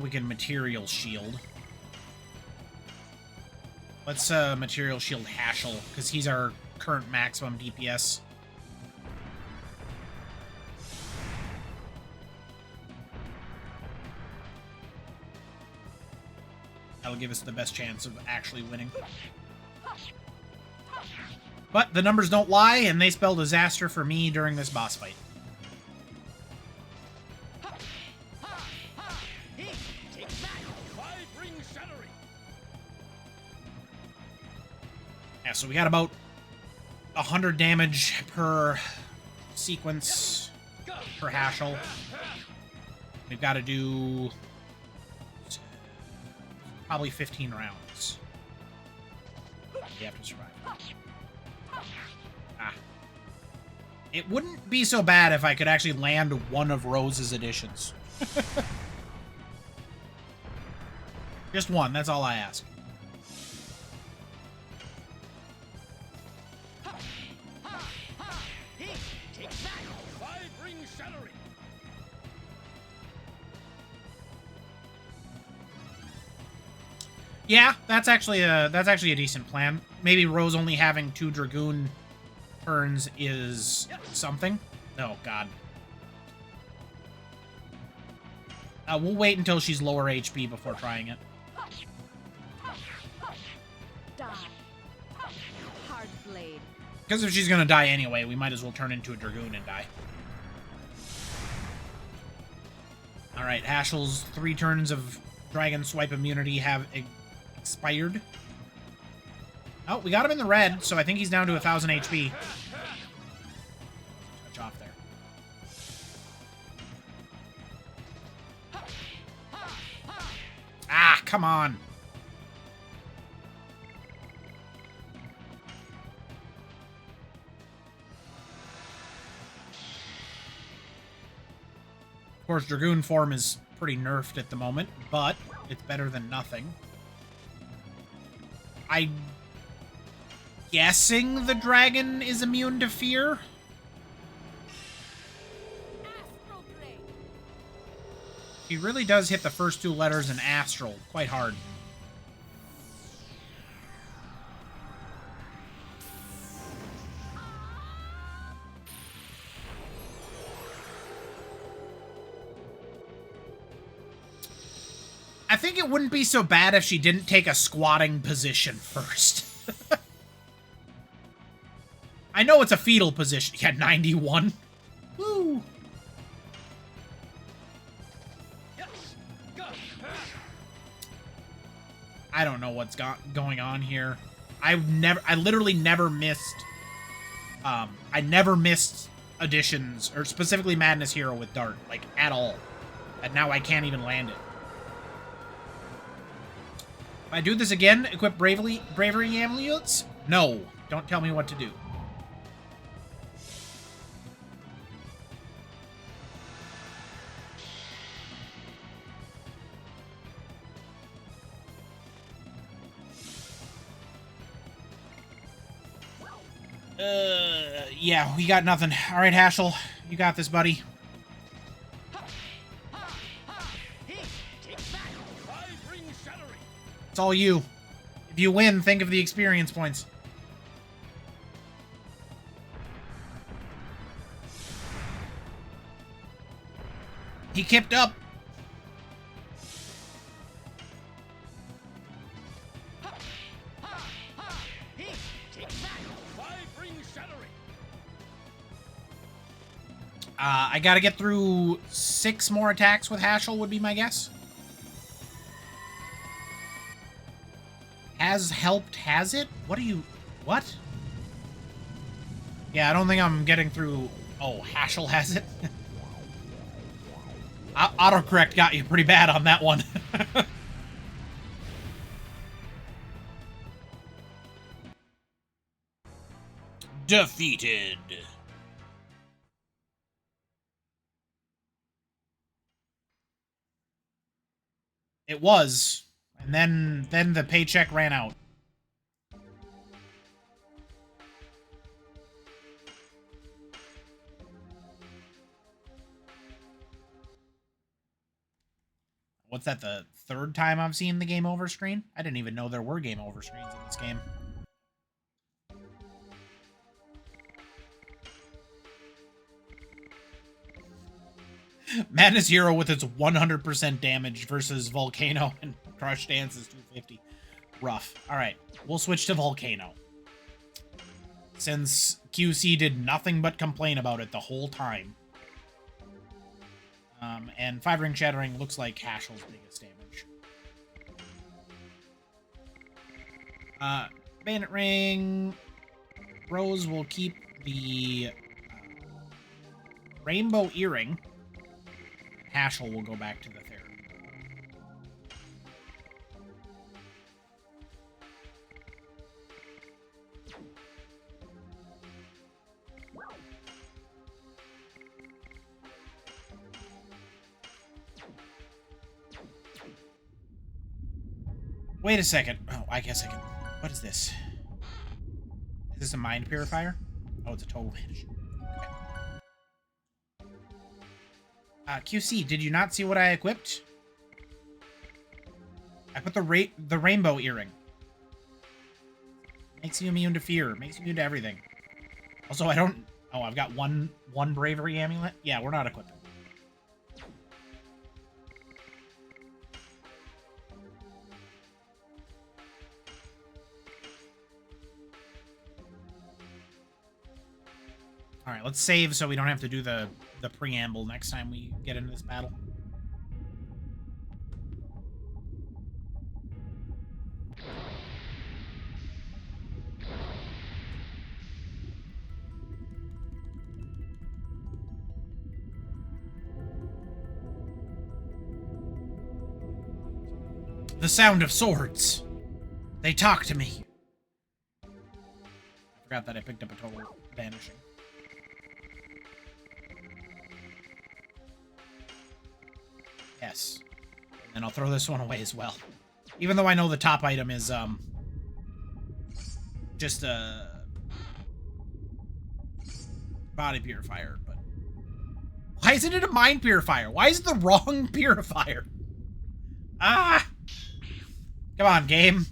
A: We can material shield. Let's material shield Hashel, because he's our current maximum DPS. That'll give us the best chance of actually winning. But the numbers don't lie, and they spell disaster for me during this boss fight. Yeah, so we got about 100 damage per sequence per Hashel. We've got to do probably 15 rounds. We have to survive. Ah. It wouldn't be so bad if I could actually land one of Rose's additions. Just one, that's all I ask. Yeah, that's actually a decent plan. Maybe Rose only having 2 Dragoon turns is something. Oh God. We'll wait until she's lower HP before trying it.
B: Die. Hard blade.
A: Because if she's gonna die anyway, we might as well turn into a Dragoon and die. All right, Hashel's 3 turns of Dragon Swipe immunity have expired. Oh, we got him in the red, so I think he's down to 1,000 HP. Touch off there. Ah, come on. Of course, Dragoon form is pretty nerfed at the moment, but it's better than nothing. I'm guessing the dragon is immune to fear. He really does hit the first 2 letters in Astral quite hard. I think it wouldn't be so bad if she didn't take a squatting position first. I know it's a fetal position. Yeah, 91. Woo! I don't know what's going on here. I literally never missed. I never missed additions, or specifically Madness Hero with Dart, like at all. And now I can't even land it. If I do this again, equip bravery amulets? No, don't tell me what to do. Yeah, we got nothing. All right, Hashel, you got this, buddy. It's all you. If you win, think of the experience points. He kept up. I gotta get through 6 more attacks with Hashel would be my guess. Has helped, has it? What are you... What? Yeah, I don't think I'm getting through... Oh, Hashel has it? Autocorrect got you pretty bad on that one. Defeated. It was. And then the paycheck ran out. What's that, the 3rd time I've seen the game over screen? I didn't even know there were game over screens in this game. Madness Hero with its 100% damage versus Volcano and Crush Dance is 250. Rough. Alright, we'll switch to Volcano. Since QC did nothing but complain about it the whole time. And 5-ring Shattering looks like Hashel's biggest damage. Bandit Ring. Rose will keep the Rainbow Earring. Hashel will go back to the third. Wait a second. Oh, I guess I can... What is this? Is this a Mind Purifier? Oh, it's a total vanish. Okay. QC, did you not see what I equipped? I put the Rainbow Earring. Makes you immune to fear. Makes you immune to everything. Also, I don't... Oh, I've got one Bravery Amulet? Yeah, we're not equipping. Alright, let's save so we don't have to do the preamble next time we get into this battle. The sound of swords. They talk to me. I forgot that I picked up a total vanishing. Yes. And I'll throw this one away as well. Even though I know the top item is, just a body purifier, but... Why isn't it a mind purifier? Why is it the wrong purifier? Ah! Come on, game.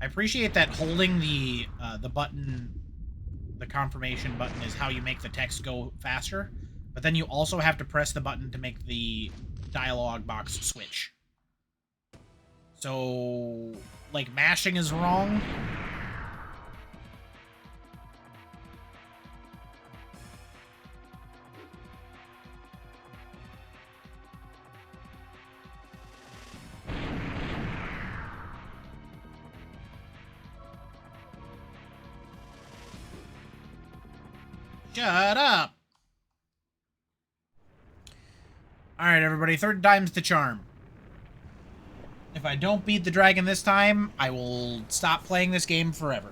A: I appreciate that holding the button, the confirmation button, is how you make the text go faster. But then you also have to press the button to make the dialogue box switch. So, like, mashing is wrong. Shut up! Alright, everybody, third time's the charm. If I don't beat the dragon this time, I will stop playing this game forever.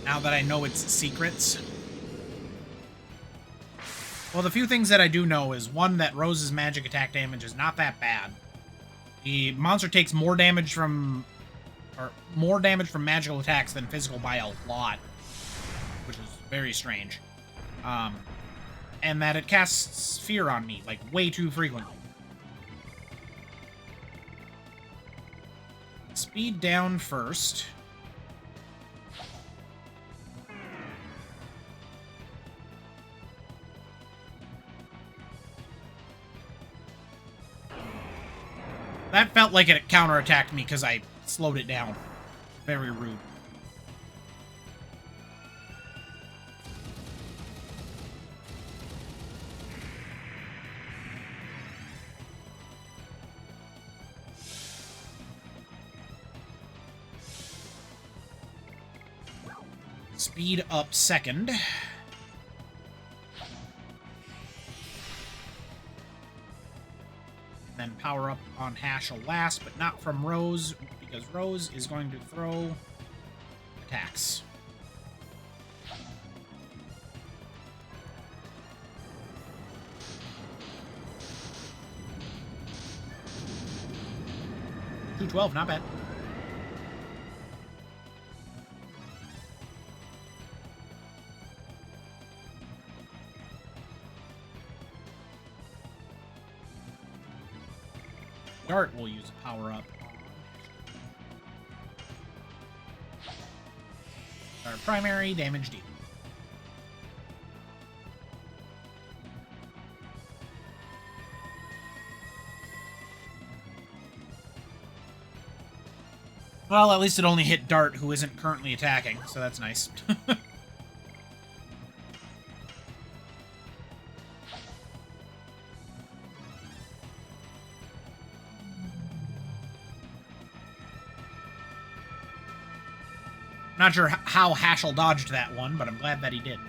A: Now that I know its secrets. Well, the few things that I do know is, one, that Rose's magic attack damage is not that bad. The monster takes more damage from magical attacks than physical by a lot, which is very strange. And that it casts fear on me, like, way too frequently. Speed down first. That felt like it counterattacked me because I slowed it down. Very rude. Speed up second. And then power up on Hashel last, but not from Rose, because Rose is going to throw attacks. $212, not bad. Dart will use a power-up on our primary damage deal. Well, at least it only hit Dart, who isn't currently attacking, so that's nice. Not sure how Hashel dodged that one, but I'm glad that he did.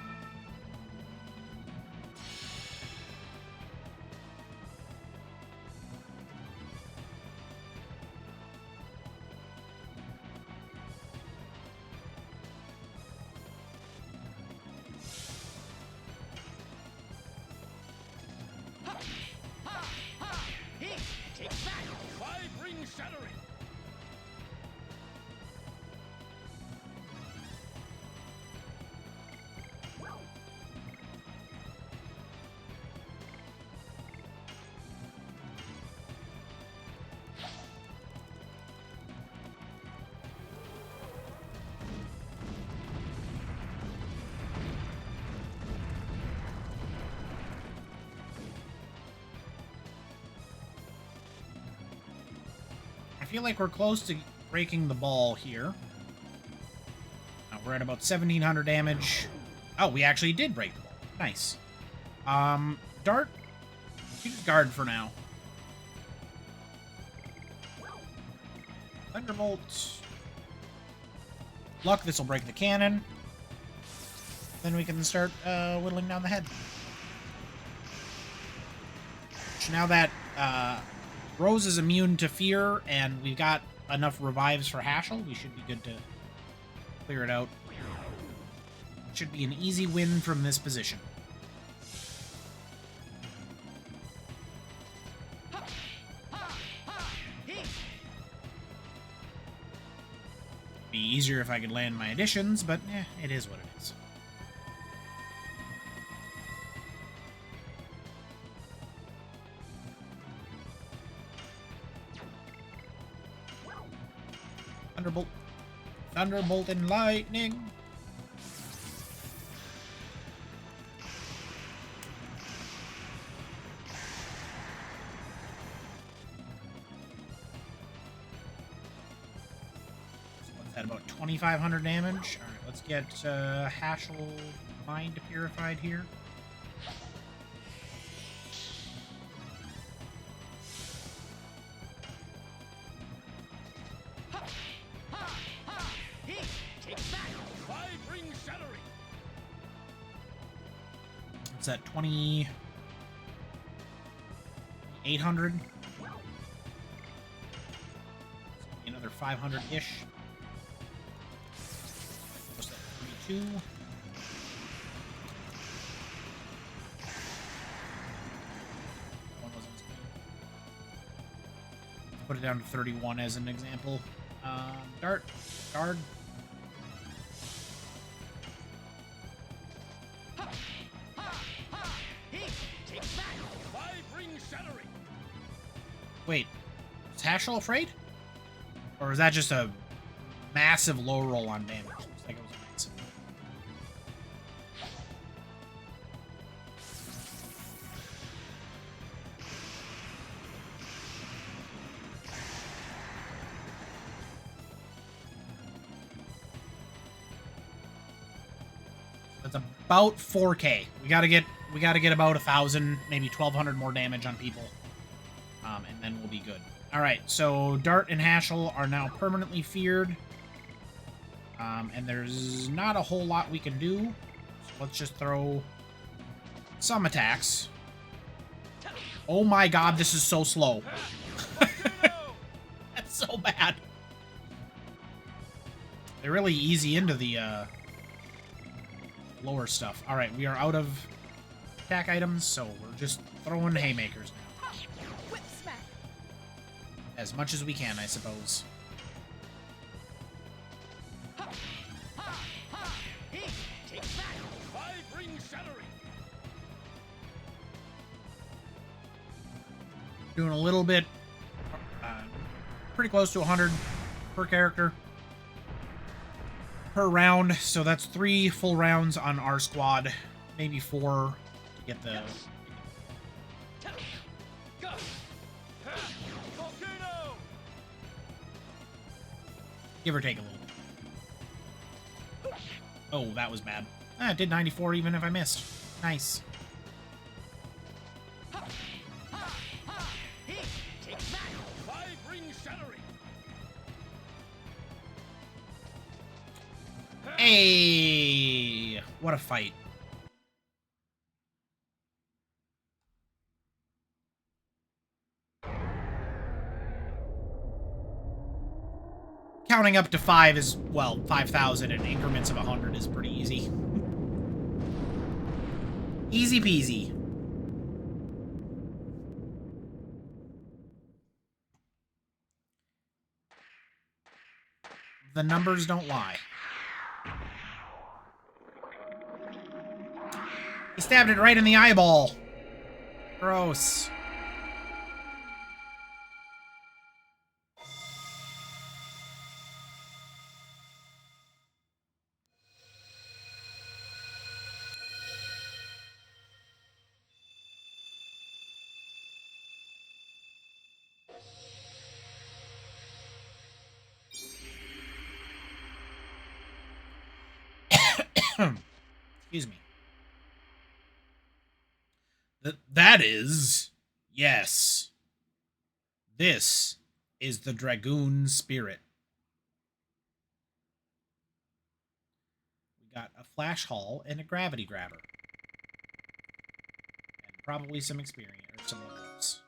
A: I feel like we're close to breaking the ball here. We're at about 1,700 damage. Oh, we actually did break the ball. Nice. Dart, use guard for now. Thunderbolt. Luck, this will break the cannon. Then we can start whittling down the head. So now that Rose is immune to fear, and we've got enough revives for Hashel, we should be good to clear it out. Should be an easy win from this position. Be easier if I could land my additions, but it is what it is. Thunderbolt. Thunderbolt and lightning. So what's that, about 2,500 damage? Alright, let's get Hashel Mind purified here. It's at 2,800. Another 500-ish. What's that? 32. One wasn't. Put it down to 31 as an example. Dart, guard. Wait, is Hashel afraid? Or is that just a massive low roll on damage? Looks like it was a massive. That's about 4K. We gotta get about 1,000, maybe 1,200 more damage on people. And then we'll be good. Alright, so Dart and Hashel are now permanently feared. And there's not a whole lot we can do. So let's just throw some attacks. Oh my god, this is so slow. That's so bad. They really easy into the lower stuff. Alright, we are out of attack items, so we're just throwing haymakers now.
B: Whip smack.
A: As much as we can, I suppose. Doing a little bit, pretty close to 100 per character per round, so that's 3 full rounds on our squad, maybe 4 to get the... Give or take a little bit. Oh, that was bad. It did 94 even if I missed. Nice. Hey! What a fight. Counting up to 5 is, well, 5,000 in increments of 100 is pretty easy. Easy peasy. The numbers don't lie. He stabbed it right in the eyeball. Gross. Excuse me. That is... Yes. This is the Dragoon spirit. We got a flash haul and a gravity grabber. And probably some experience, or some levels.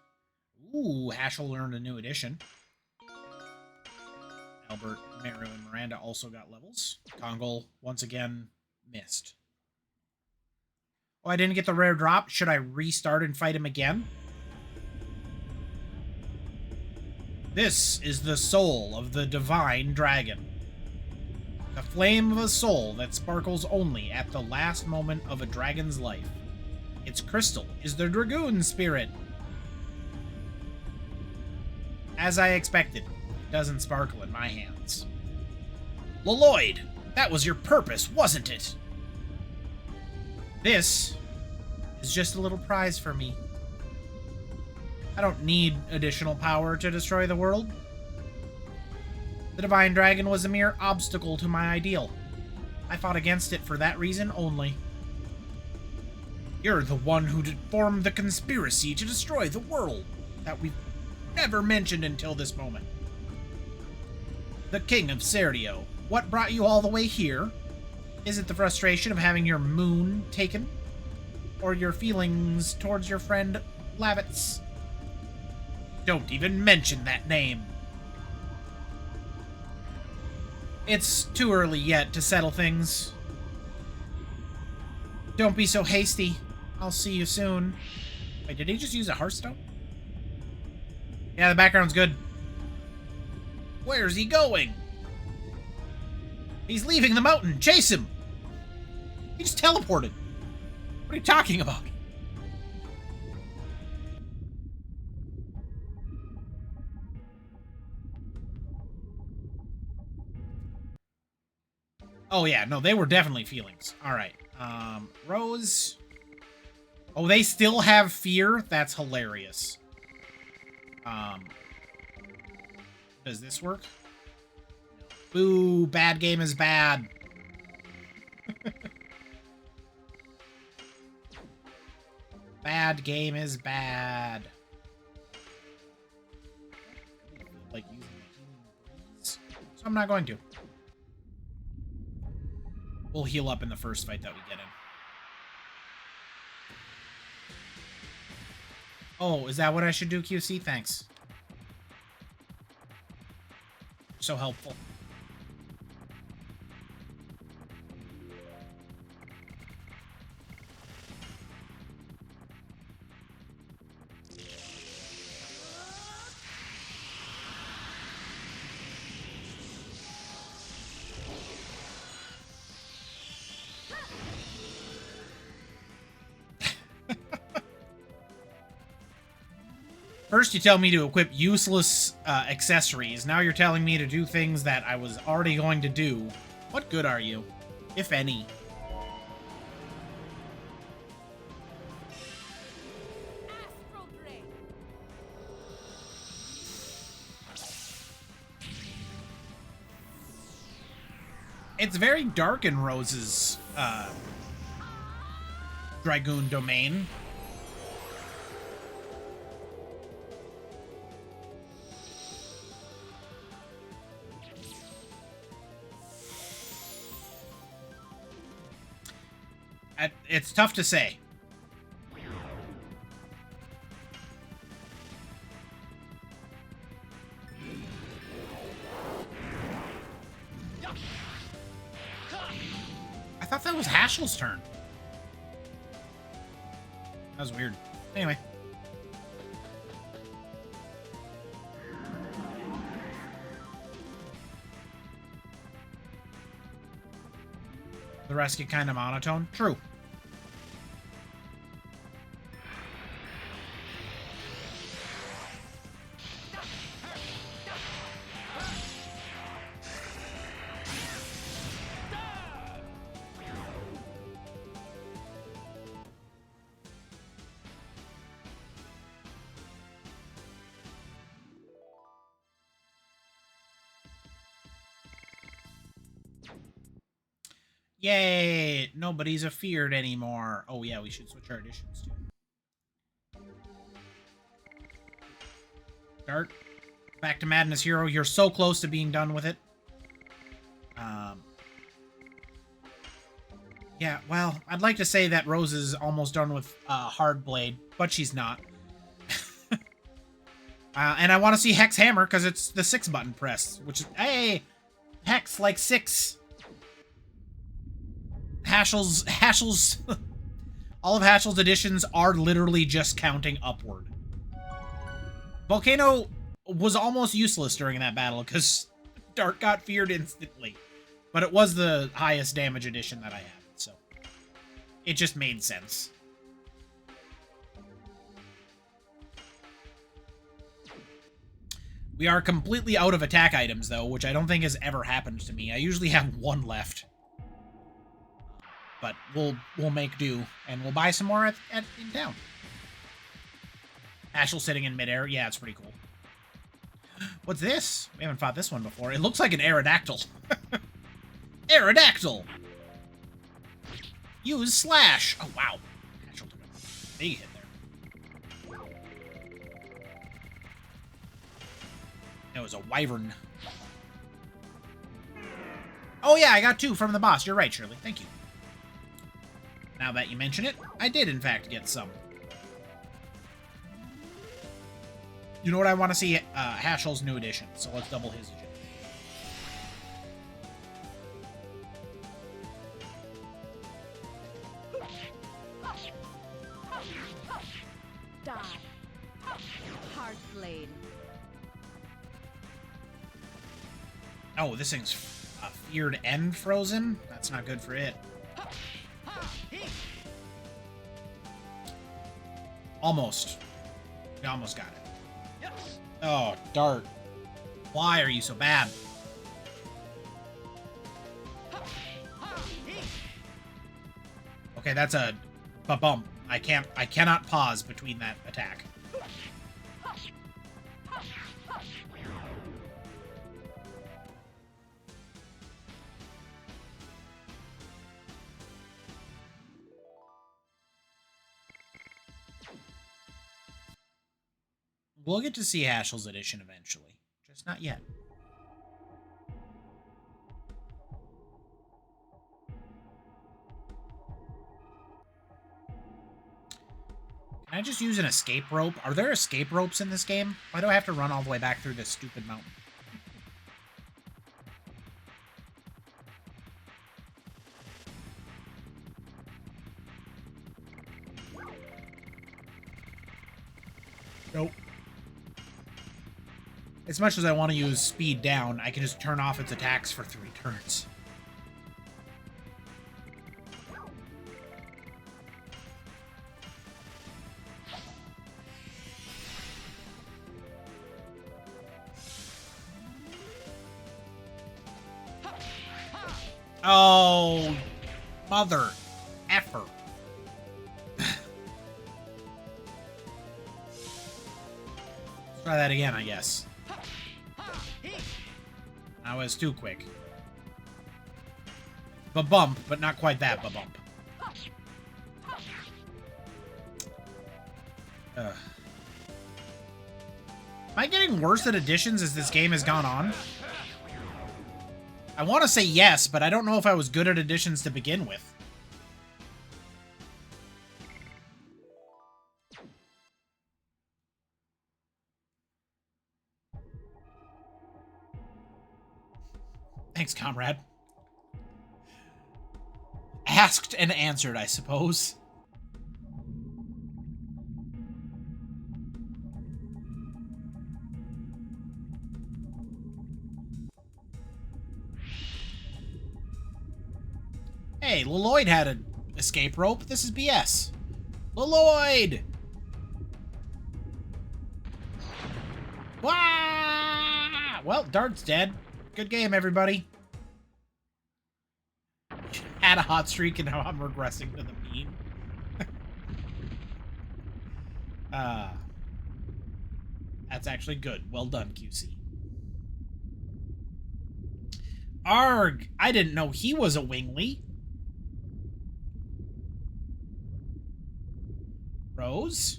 A: Ooh, Hashel learned a new addition. Albert, Mario, and Miranda also got levels. Kongol, once again, missed. Oh, I didn't get the rare drop. Should I restart and fight him again? This is the soul of the divine dragon. The flame of a soul that sparkles only at the last moment of a dragon's life. Its crystal is the Dragoon spirit. As I expected, it doesn't sparkle in my hands. Lloyd, that was your purpose, wasn't it? This is just a little prize for me. I don't need additional power to destroy the world. The Divine Dragon was a mere obstacle to my ideal. I fought against it for that reason only. You're the one who formed the conspiracy to destroy the world that we've never mentioned until this moment. The King of Serdio, what brought you all the way here? Is it the frustration of having your moon taken? Or your feelings towards your friend Lavitz? Don't even mention that name. It's too early yet to settle things. Don't be so hasty. I'll see you soon. Wait, did he just use a Hearthstone? Yeah, the background's good. Where's he going? He's leaving the mountain. Chase him. He just teleported. What are you talking about? Oh, yeah. No, they were definitely feelings. All right. Rose. Oh, they still have fear? That's hilarious. Does this work? Boo, bad game is bad. Bad game is bad. Like using the healing breeze. So I'm not going to. We'll heal up in the first fight that we get in. Oh, is that what I should do, QC? Thanks. So helpful. First, you tell me to equip useless accessories. Now you're telling me to do things that I was already going to do. What good are you, if any? It's very dark in Rose's Dragoon domain. It's tough to say. I thought that was Hashel's turn. That was weird. Anyway. The rest get kind of monotone. True. Yay! Nobody's afeared anymore. Oh yeah, we should switch our additions too. Dart, back to Madness Hero. You're so close to being done with it. Yeah, well, I'd like to say that Rose is almost done with Hard Blade, but she's not. And I want to see Hex Hammer because it's the 6-button press, which is, hey, Hex like 6. Hashel's all of Hashel's additions are literally just counting upward. Volcano was almost useless during that battle because Dart got feared instantly. But it was the highest damage addition that I had, so it just made sense. We are completely out of attack items, though, which I don't think has ever happened to me. I usually have 1 left. But we'll make do, and we'll buy some more in town. Ashel sitting in midair. Yeah, it's pretty cool. What's this? We haven't fought this one before. It looks like an Aerodactyl. Aerodactyl! Use slash! Oh, wow. Ashel took a big hit there. It was a wyvern. Oh, yeah, I got 2 from the boss. You're right, Shirley. Thank you. Now that you mention it, I did, in fact, get some. You know what I want to see? Hashel's new edition, so let's double his agility.
B: Die. Hard blade.
A: Oh, this thing's feared and frozen? That's not good for it. Almost. We almost got it. Oh, Dart. Why are you so bad? Okay, that's a bump. I cannot pause between that attack. We'll get to see Hashel's edition eventually. Just not yet. Can I just use an escape rope? Are there escape ropes in this game? Why do I have to run all the way back through this stupid mountain? Nope. As much as I want to use speed down, I can just turn off its attacks for 3 turns. Oh, mother effer. Try that again, I guess. That was too quick. Ba-bump, but not quite that ba-bump. Am I getting worse at additions as this game has gone on? I want to say yes, but I don't know if I was good at additions to begin with. Thanks, comrade. Asked and answered, I suppose. Hey, Leloid had an escape rope. This is BS. Leloid! Wah! Well, Dart's dead. Good game, everybody. Had a hot streak and now I'm regressing to the mean. That's actually good. Well done, QC. Arg! I didn't know he was a Wingly. Rose?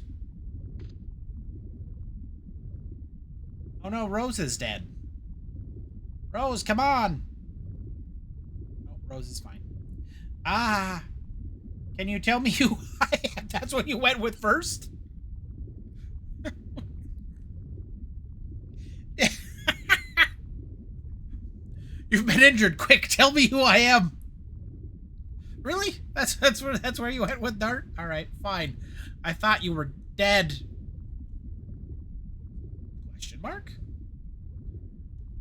A: Oh no, Rose is dead. Rose, come on! Oh, Rose is fine. Ah! Can you tell me who I am? That's what you went with first? You've been injured. Quick, tell me who I am. Really? That's where you went with Dart? Alright, fine. I thought you were dead. Question mark?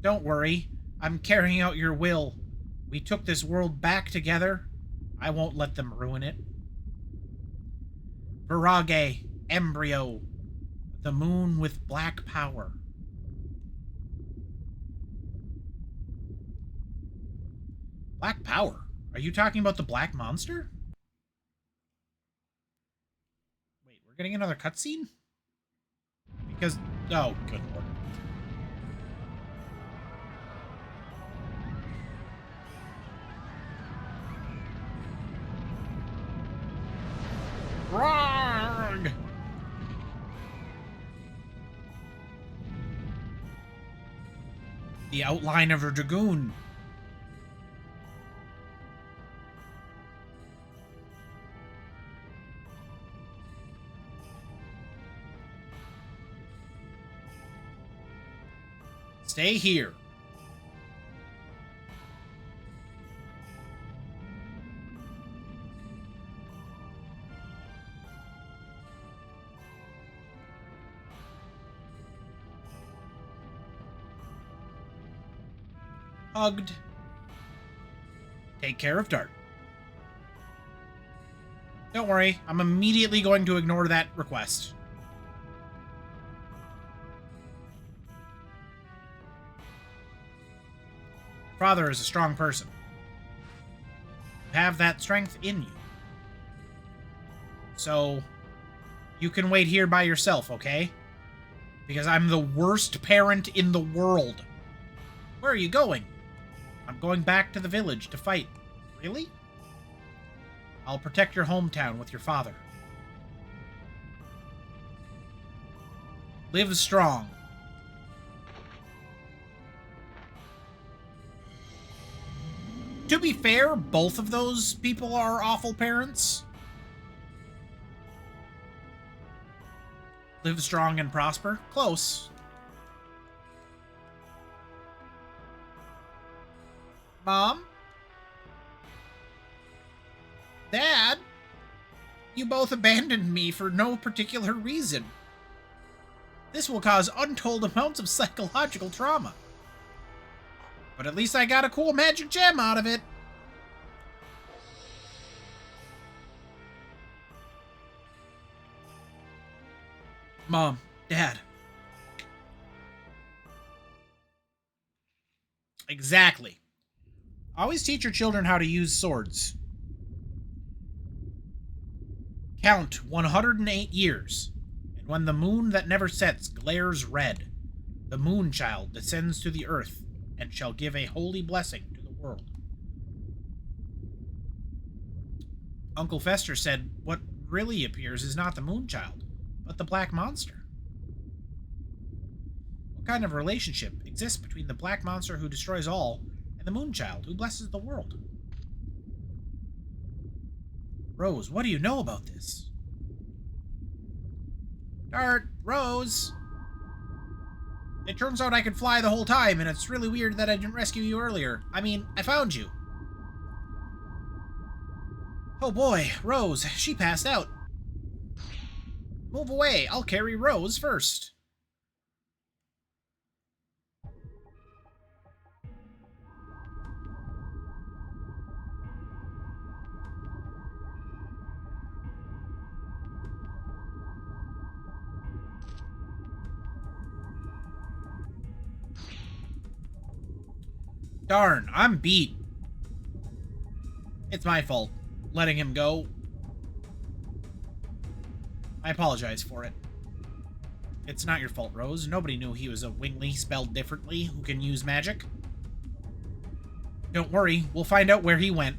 A: Don't worry. I'm carrying out your will. We took this world back together. I won't let them ruin it. Virage, embryo, the moon with black power. Black power? Are you talking about the black monster? Wait, we're getting another cutscene? Because... oh, good lord. Wrong! The outline of a Dragoon. Stay here. Hugged. Take care of Dart. Don't worry, I'm immediately going to ignore that request. Father is a strong person. You have that strength in you. So, you can wait here by yourself, okay? Because I'm the worst parent in the world. Where are you going? I'm going back to the village to fight. Really? I'll protect your hometown with your father. Live strong. To be fair, both of those people are awful parents. Live strong and prosper? Close. Mom? Dad? You both abandoned me for no particular reason. This will cause untold amounts of psychological trauma. But at least I got a cool magic gem out of it. Mom, Dad. Exactly. Always teach your children how to use swords. Count 108 years, and when the moon that never sets glares red, the moon child descends to the earth and shall give a holy blessing to the world. Uncle Fester said what really appears is not the moon child, but the black monster. What kind of relationship exists between the black monster who destroys all and the moon child who blesses the world? Rose, what do you know about this? Dart, Rose! It turns out I could fly the whole time, and it's really weird that I didn't rescue you earlier. I mean, I found you. Oh boy, Rose, she passed out. Move away, I'll carry Rose first. Darn, I'm beat. It's my fault, letting him go. I apologize for it. It's not your fault, Rose. Nobody knew he was a Wingley spelled differently who can use magic. Don't worry, we'll find out where he went.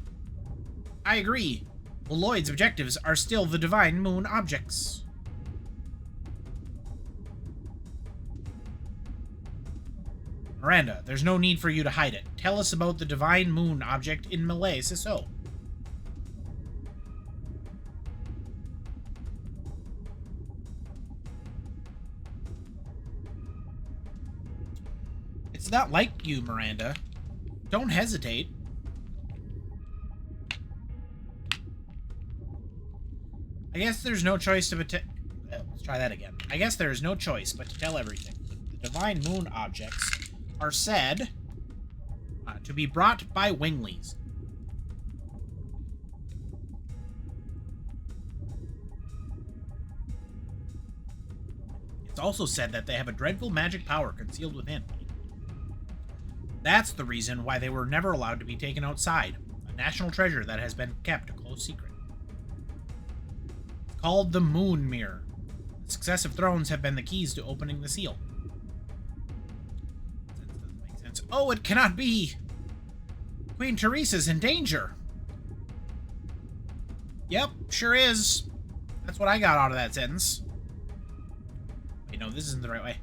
A: I agree. Well, Lloyd's objectives are still the Divine Moon objects. Miranda, there's no need for you to hide it. Tell us about the Divine Moon object in Malay Siso. It's not like you, Miranda. Don't hesitate. I guess there's no choice to let's try that again. I guess there is no choice but to tell everything. The Divine Moon objects are said to be brought by Wingleys. It's also said that they have a dreadful magic power concealed within. That's the reason why they were never allowed to be taken outside, a national treasure that has been kept a close secret. It's called the Moon Mirror. The successive thrones have been the keys to opening the seal. That doesn't make sense. Oh, it cannot be! Queen Teresa's in danger! Yep, sure is. That's what I got out of that sentence. Wait, no, this isn't the right way.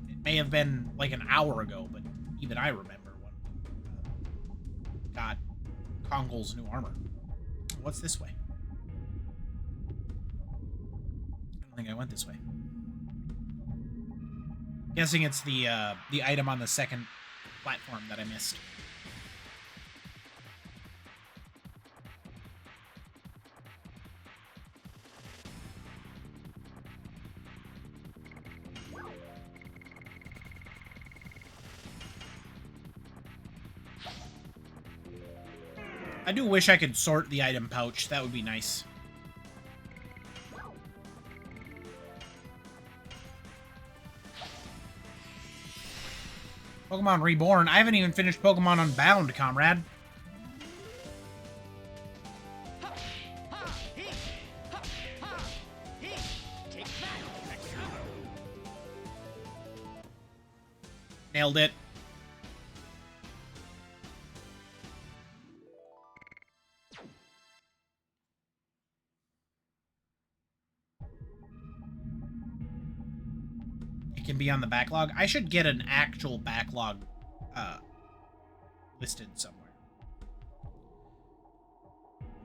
A: It may have been like an hour ago, but even I remember when got Kongol's new armor. What's this way? I don't think I went this way. Guessing it's the item on the second platform that I missed. I do wish I could sort the item pouch. That would be nice. Pokemon Reborn. I haven't even finished Pokemon Unbound, comrade. Nailed it. It can be on the backlog. I should get an actual backlog listed somewhere.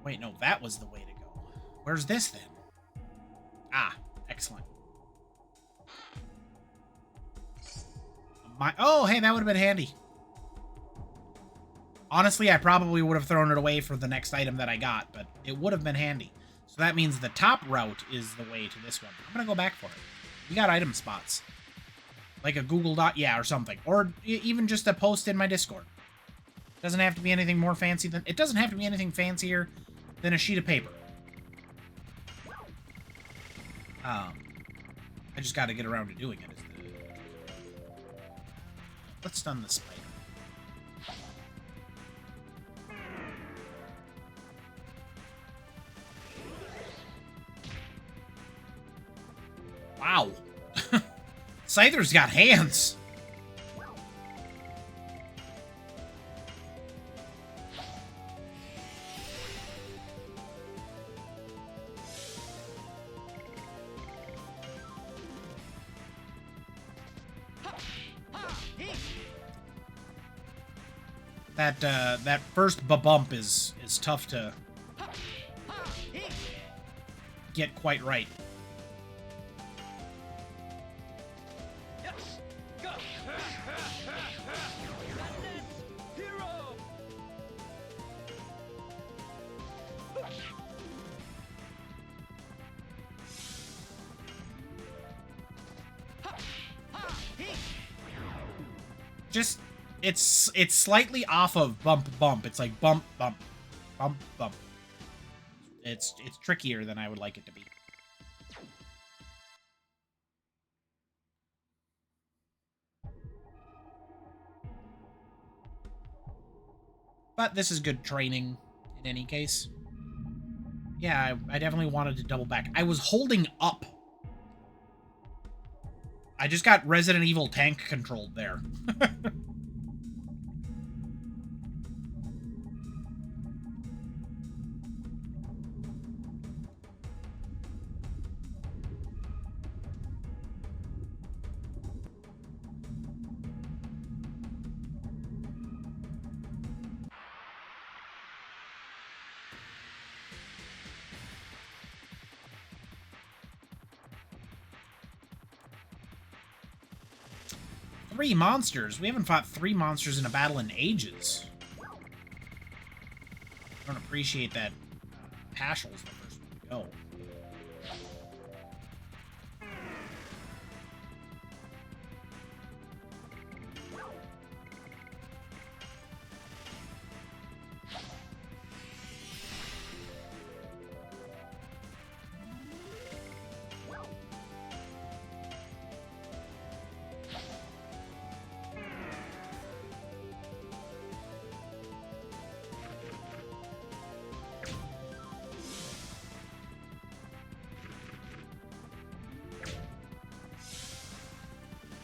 A: Wait, no, that was the way to go. Where's this then? Ah, excellent. Oh, hey, that would have been handy. Honestly, I probably would have thrown it away for the next item that I got, but it would have been handy. So that means the top route is the way to this one. I'm going to go back for it. You got item spots. Like a Google Doc, yeah, or something. Or even just a post in my Discord. Doesn't have to be anything more fancy than... It doesn't have to be anything fancier than a sheet of paper. I just got to get around to doing it. Let's stun the spider. Wow. Scyther's got hands. That first bump is tough to get quite right. Just it's slightly off of bump. It's like bump. It's trickier than I would like it to be. But this is good training in any case. Yeah, I definitely wanted to double back. I was holding up. I just got Resident Evil tank controlled there. Three monsters? We haven't fought three monsters in a battle in ages. I don't appreciate that Hashel's the first one to go.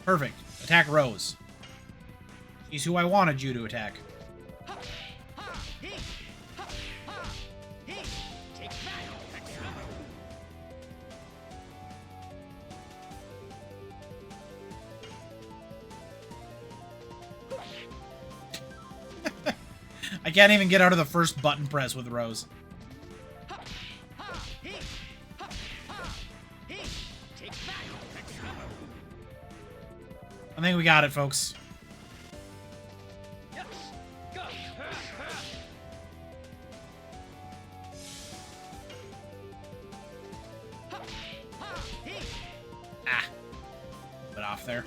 A: Perfect. Attack Rose. She's who I wanted you to attack. I can't even get out of the first button press with Rose. I think we got it, folks. Ah. Bit off there.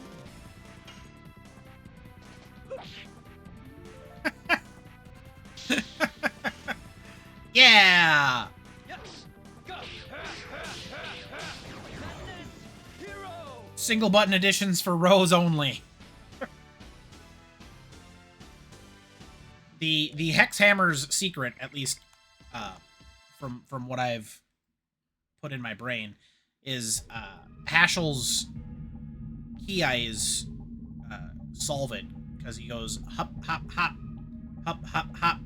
A: Yeah! Single button additions for Rose only. The Hex Hammer's secret, at least from what I've put in my brain, is Hashel's key eyes solve it, because he goes hop hop hop hop hop hop,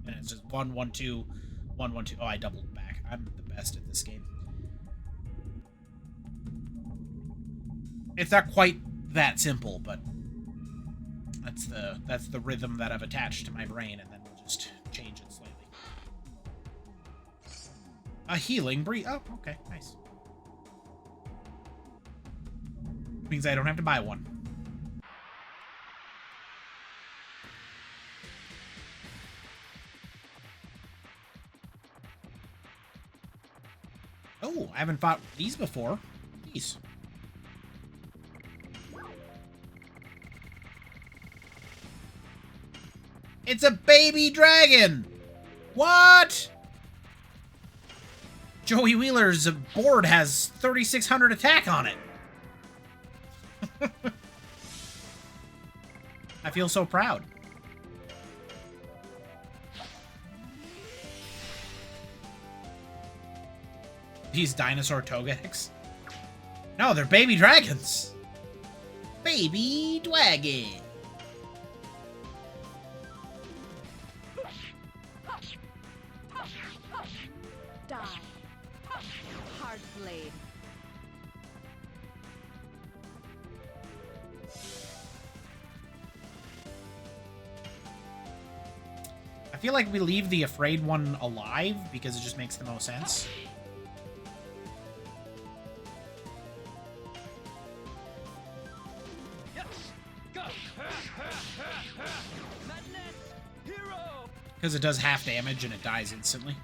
A: and it's just 1 1 2 1 1 2. Oh, I doubled back. I'm the best at this game. It's not quite that simple, but that's the rhythm that I've attached to my brain, and then we'll just change it slightly. A healing breeze. Oh, okay, nice. Means I don't have to buy one. Oh, I haven't fought these before. These. It's a baby dragon! What? Joey Wheeler's board has 3,600 attack on it. I feel so proud. These dinosaur Togex? No, they're baby dragons. Baby dragon.
B: Die. Hard blade.
A: I feel like we leave the afraid one alive because it just makes the most sense. Because it does half damage and it dies instantly.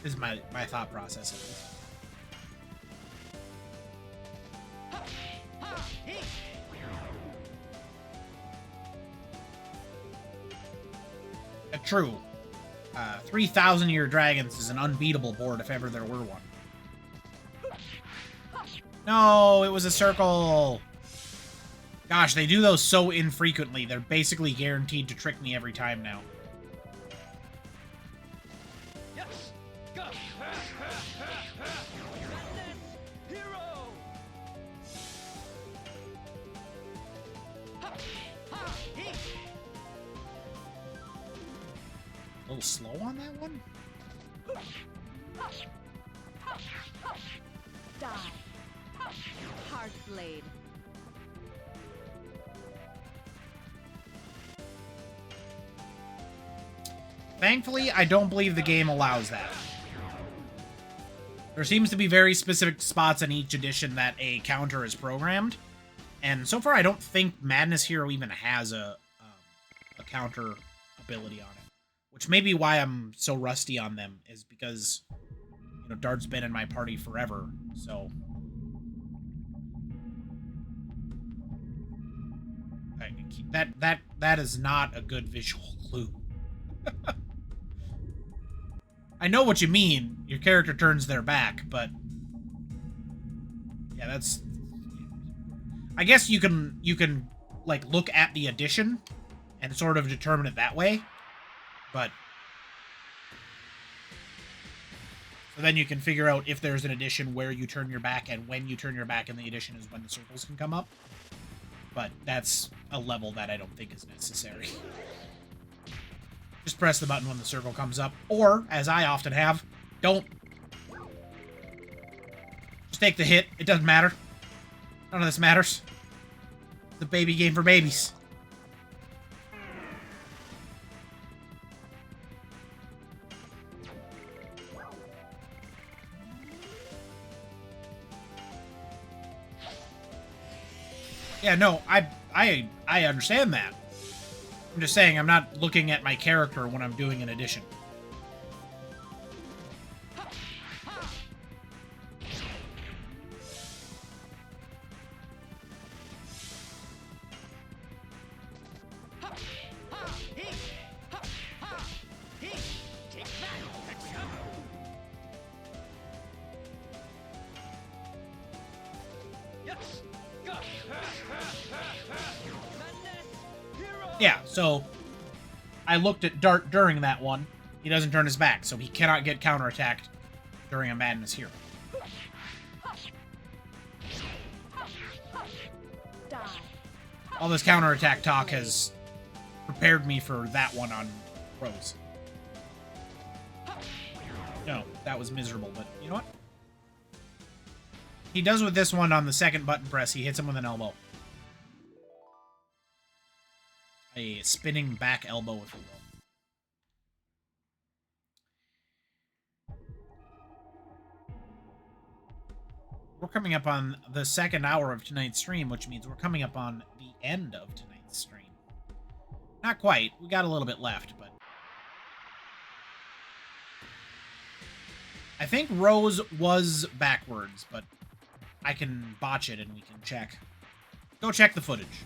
A: This is my thought process of this. True. 3,000-year dragons is an unbeatable board if ever there were one. No, it was a circle. Gosh, they do those so infrequently. They're basically guaranteed to trick me every time now. A little slow on that one?
B: Die. Hard blade.
A: Thankfully, I don't believe the game allows that. There seems to be very specific spots in each edition that a counter is programmed. And so far, I don't think Madness Hero even has a counter ability on it. Which may be why I'm so rusty on them, is because, you know, Dart's been in my party forever, so... That is not a good visual clue. I know what you mean. Your character turns their back, but... Yeah, that's... I guess you can, like, look at the edition and sort of determine it that way. But... So then you can figure out if there's an edition where you turn your back, and when you turn your back in the edition is when the circles can come up. But that's a level that I don't think is necessary. Just press the button when the circle comes up. Or, as I often have, don't. Just take the hit. It doesn't matter. None of this matters. It's a baby game for babies. Yeah, no, I understand that. I'm just saying I'm not looking at my character when I'm doing an addition. Yeah, so I looked at Dart during that one. He doesn't turn his back, so he cannot get counterattacked during a Madness Hero. All this counterattack talk has prepared me for that one on Rose. No, that was miserable, but you know what? He does with this one on the second button press. He hits him with an elbow. A spinning back elbow, if you will. We're coming up on the second hour of tonight's stream, which means we're coming up on the end of tonight's stream. Not quite. We got a little bit left, but... I think Rose was backwards, but I can botch it and we can check. Go check the footage.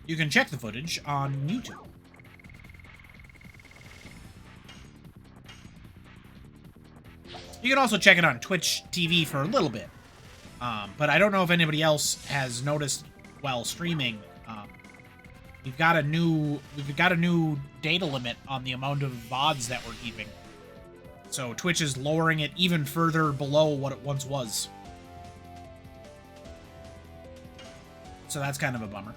A: You can check the footage on YouTube. You can also check it on Twitch TV for a little bit. But I don't know if anybody else has noticed while streaming. We've got a new data limit on the amount of VODs that we're keeping. So Twitch is lowering it even further below what it once was. So that's kind of a bummer.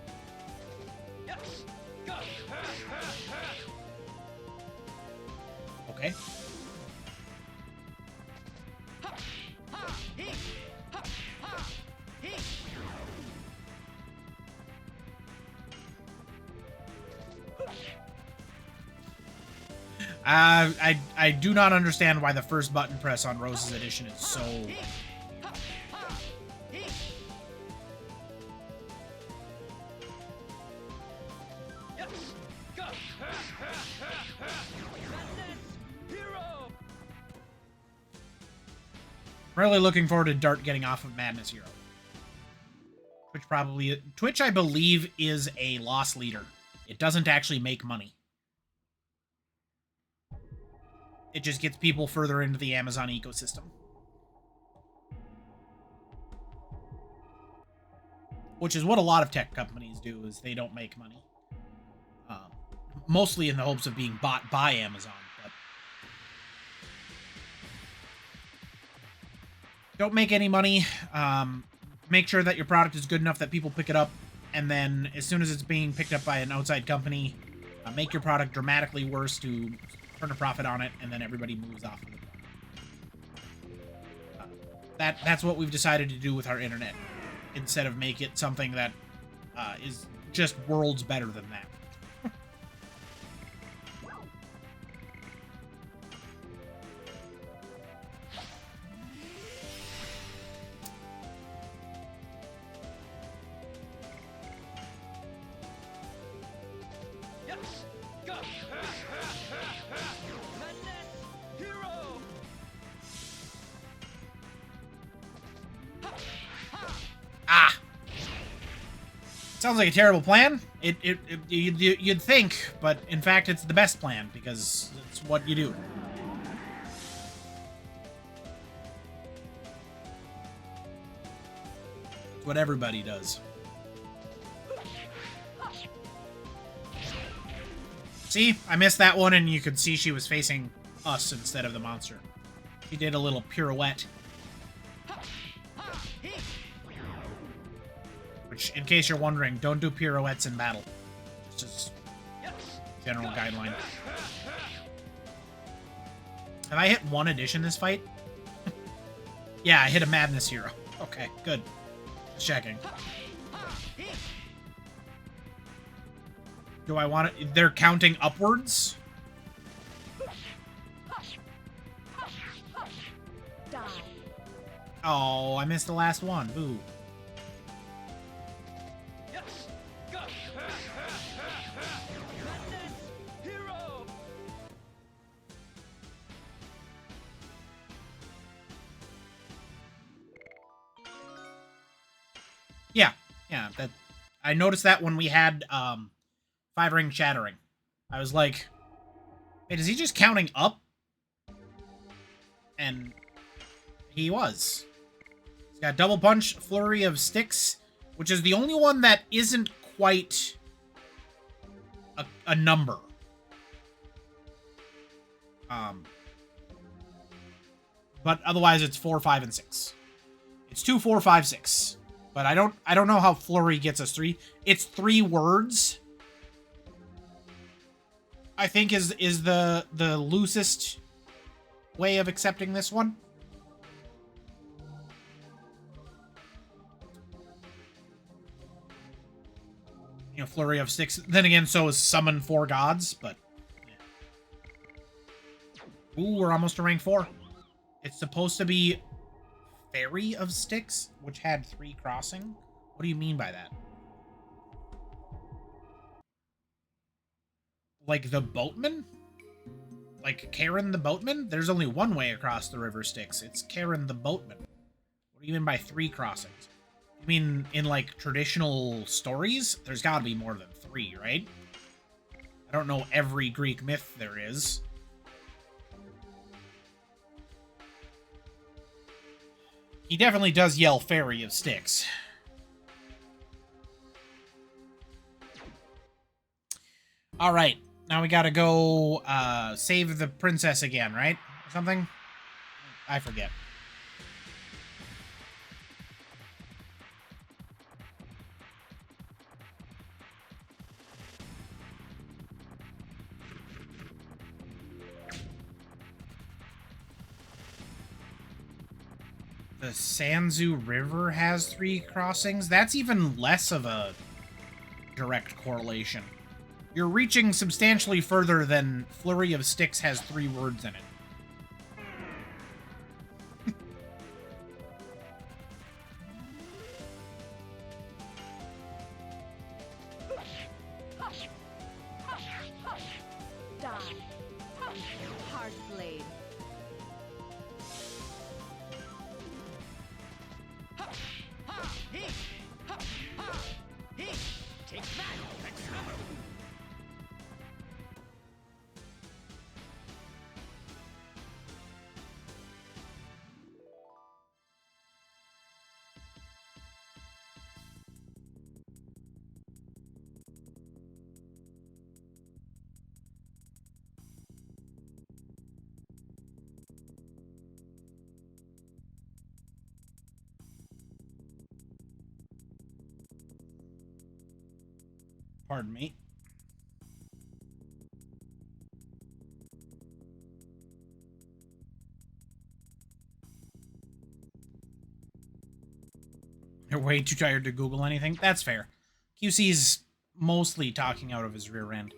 A: Okay. I do not understand why the first button press on Rose's edition is so... I'm really looking forward to Dart getting off of Madness Hero. Twitch, I believe, is a loss leader. It doesn't actually make money. It just gets people further into the Amazon ecosystem. Which is what a lot of tech companies do, is they don't make money. Mostly in the hopes of being bought by Amazon, but... Don't make any money. Make sure that your product is good enough that people pick it up, and then as soon as it's being picked up by an outside company, make your product dramatically worse to turn a profit on it, and then everybody moves off of the product. That's what we've decided to do with our internet, instead of make it something that is just worlds better than that. Sounds like a terrible plan. You'd think, but in fact, it's the best plan because it's what you do. It's what everybody does. See, I missed that one, and you could see she was facing us instead of the monster. She did a little pirouette. Which, in case you're wondering, don't do pirouettes in battle. It's just general guideline. Have I hit one addition this fight? Yeah, I hit a Madness Hero. Okay, good. Just checking. Do I want it? They're counting upwards? Oh, I missed the last one. Boo. Yeah, that I noticed that when we had 5-ring shattering. I was like, wait, is he just counting up? And he was. He's got double punch, flurry of sticks, which is the only one that isn't quite a number. But otherwise it's 4, 5, and 6. It's 2, 4, 5, 6. But I don't know how flurry gets us 3. It's 3 words. I think is the loosest way of accepting this one. You know, flurry of sticks. Then again, so is summon 4 gods, but yeah. Ooh, we're almost to rank 4. It's supposed to be ferry of Styx, which had 3 crossing? What do you mean by that? Like the boatman? Like Karen the boatman? There's only one way across the river Styx. It's Karen the boatman. What do you mean by 3 crossings? You mean in like traditional stories? There's gotta be more than 3, right? I don't know every Greek myth there is. He definitely does yell Ferry of Styx. Alright, now we gotta go save the princess again, right? Or something? I forget. The Sanzu River has 3 crossings? That's even less of a direct correlation. You're reaching substantially further than Flurry of Styx has 3 words in it.
B: Hard blade.
A: Pardon me. You're way too tired to Google anything? That's fair. QC's mostly talking out of his rear end.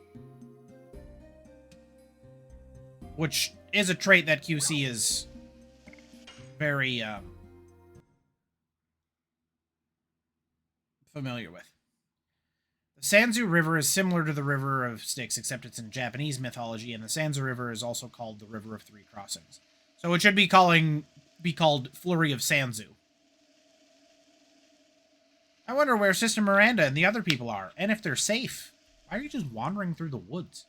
A: Which is a trait that QC is very familiar with. The Sanzu River is similar to the River of Styx, except it's in Japanese mythology, and the Sanzu River is also called the River of 3 Crossings. So it should be called Flurry of Sanzu. I wonder where Sister Miranda and the other people are, and if they're safe. Why are you just wandering through the woods?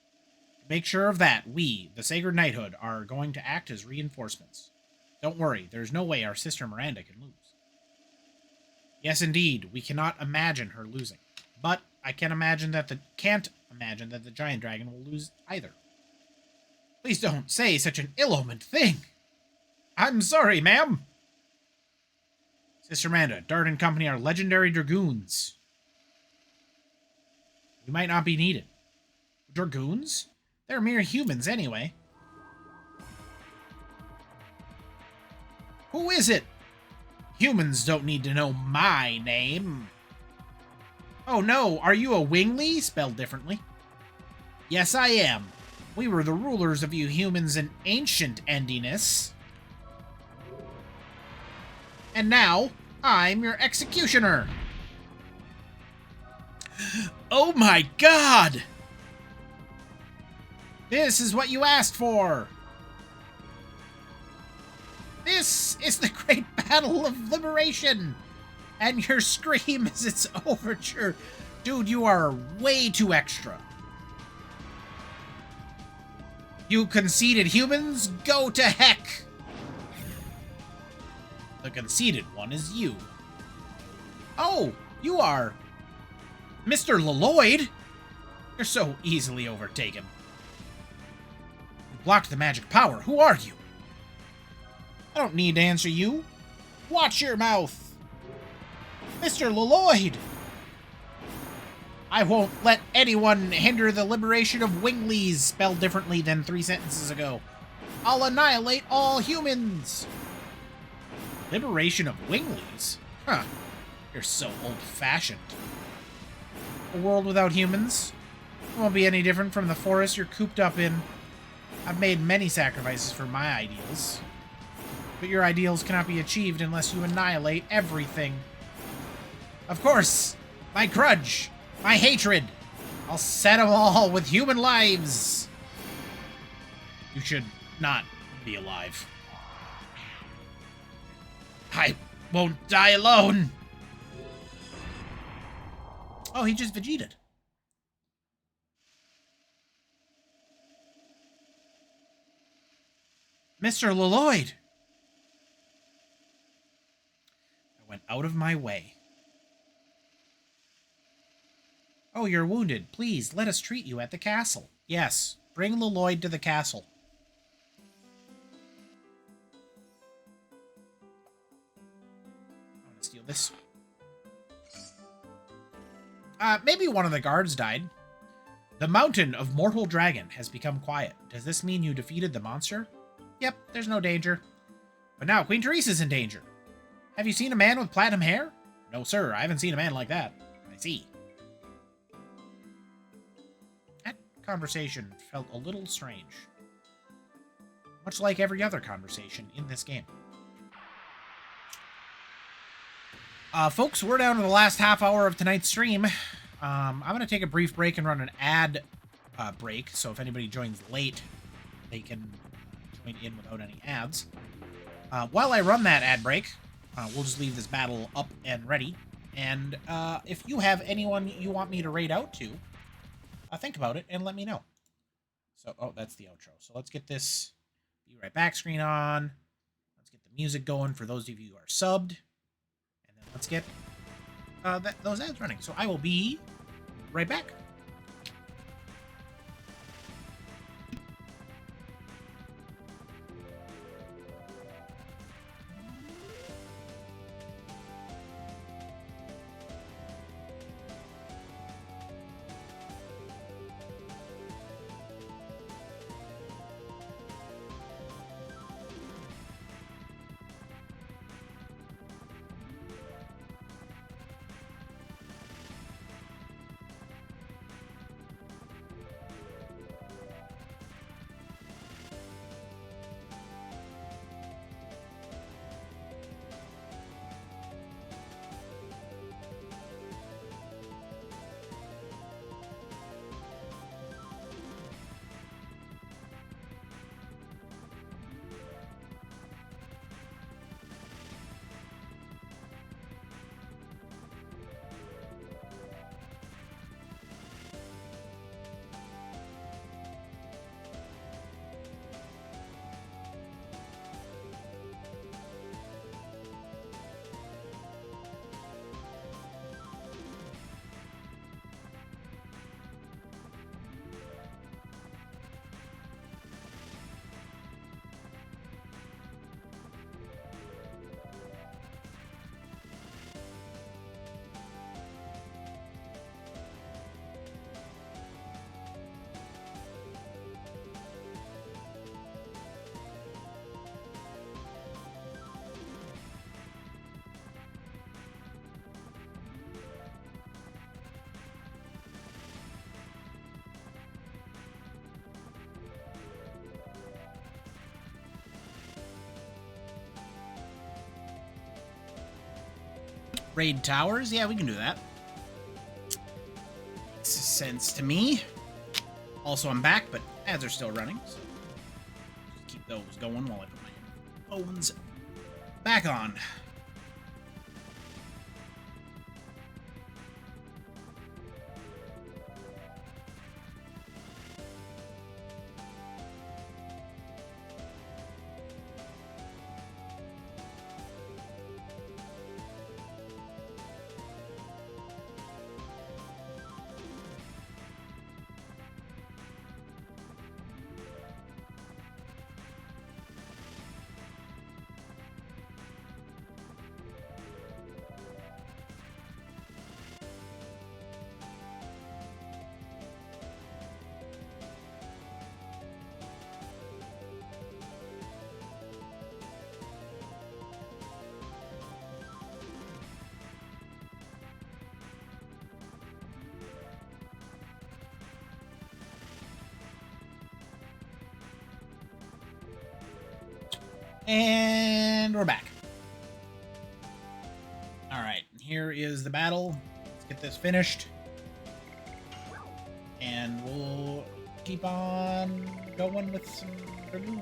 A: To make sure of that, we, the Sacred Knighthood, are going to act as reinforcements. Don't worry, there's no way our Sister Miranda can lose. Yes, indeed, we cannot imagine her losing. But I can't imagine that the giant dragon will lose either. Please don't say such an ill-omened thing. I'm sorry, ma'am. Sister Miranda, Dart and Company are legendary dragoons. We might not be needed. Dragoons? They're mere humans anyway. Who is it? Humans don't need to know my name. Oh no, are you a Wingly? Spelled differently. Yes, I am. We were the rulers of you humans in ancient Endiness. And now, I'm your executioner. Oh my god! This is what you asked for! This is the great battle of liberation! And your scream is its overture. Dude, you are way too extra. You conceited humans, go to heck! The conceited one is you. Oh, you are Mr. Lloyd? You're so easily overtaken. You blocked the magic power. Who are you? I don't need to answer you. Watch your mouth. Mr. Lloyd! I won't let anyone hinder the liberation of Winglies, spelled differently than 3 sentences ago. I'll annihilate all humans! Liberation of Winglies? Huh. You're so old-fashioned. A world without humans? It won't be any different from the forest you're cooped up in. I've made many sacrifices for my ideals. But your ideals cannot be achieved unless you annihilate everything. Of course, my grudge, my hatred, I'll set them all with human lives. You should not be alive. I won't die alone. Oh, he just Vegeta'd. Mr. Lloyd. I went out of my way. Oh, you're wounded. Please, let us treat you at the castle. Yes, bring Lloyd to the castle. I'm gonna steal this. Maybe one of the guards died. The mountain of mortal dragon has become quiet. Does this mean you defeated the monster? Yep, there's no danger. But now Queen Teresa's in danger. Have you seen a man with platinum hair? No, sir, I haven't seen a man like that. I see. That conversation felt a little strange. Much like every other conversation in this game. Folks, we're down to the last half hour of tonight's stream. I'm going to take a brief break and run an ad break, so if anybody joins late, they can join in without any ads. While I run that ad break, we'll just leave this battle up and ready. And if you have anyone you want me to raid out to, think about it and let me know. So, oh, that's the outro. So let's get this Be Right Back screen on. Let's get the music going for those of you who are subbed. And then let's get those ads running. So I will be right back. Raid towers? Yeah, we can do that. Makes sense to me. Also, I'm back, but ads are still running, so keep those going while I put my headphones back on. And And we're back. Alright, here is the battle. Let's get this finished. And we'll keep on going with some Dragoon.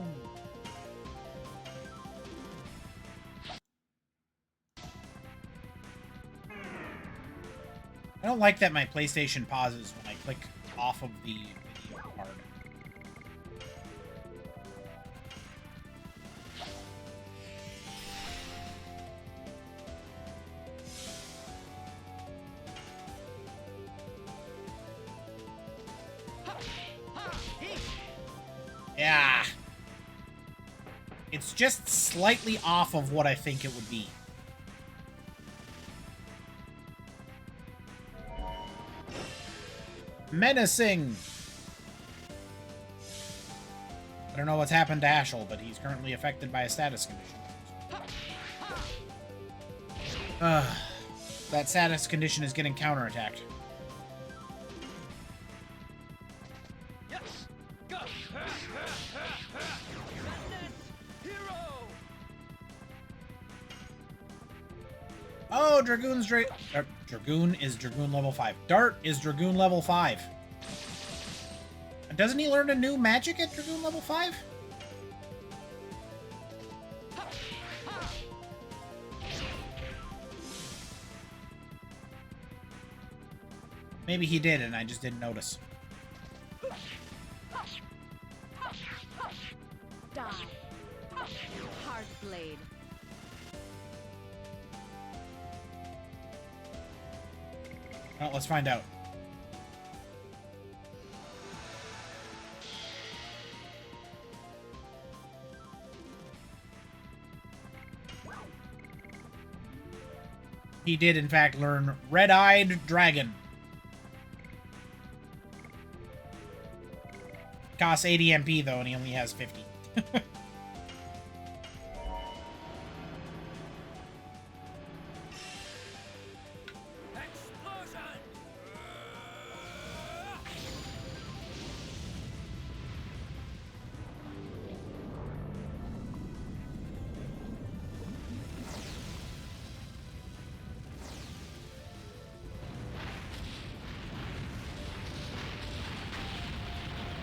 A: I don't like that my PlayStation pauses when I click off of the video card. Yeah. It's just slightly off of what I think it would be. Menacing! I don't know what's happened to Ashel, but he's currently affected by a status condition. That status condition is getting counterattacked. Oh, Dragoon is Dragoon level 5. Dart is Dragoon level 5. Doesn't he learn a new magic at Dragoon level 5? Maybe he did and I just didn't notice.
B: Die. Hard blade.
A: Well, let's find out. He did, in fact, learn Red-Eyed Dragon. Costs 80 MP, though, and he only has 50.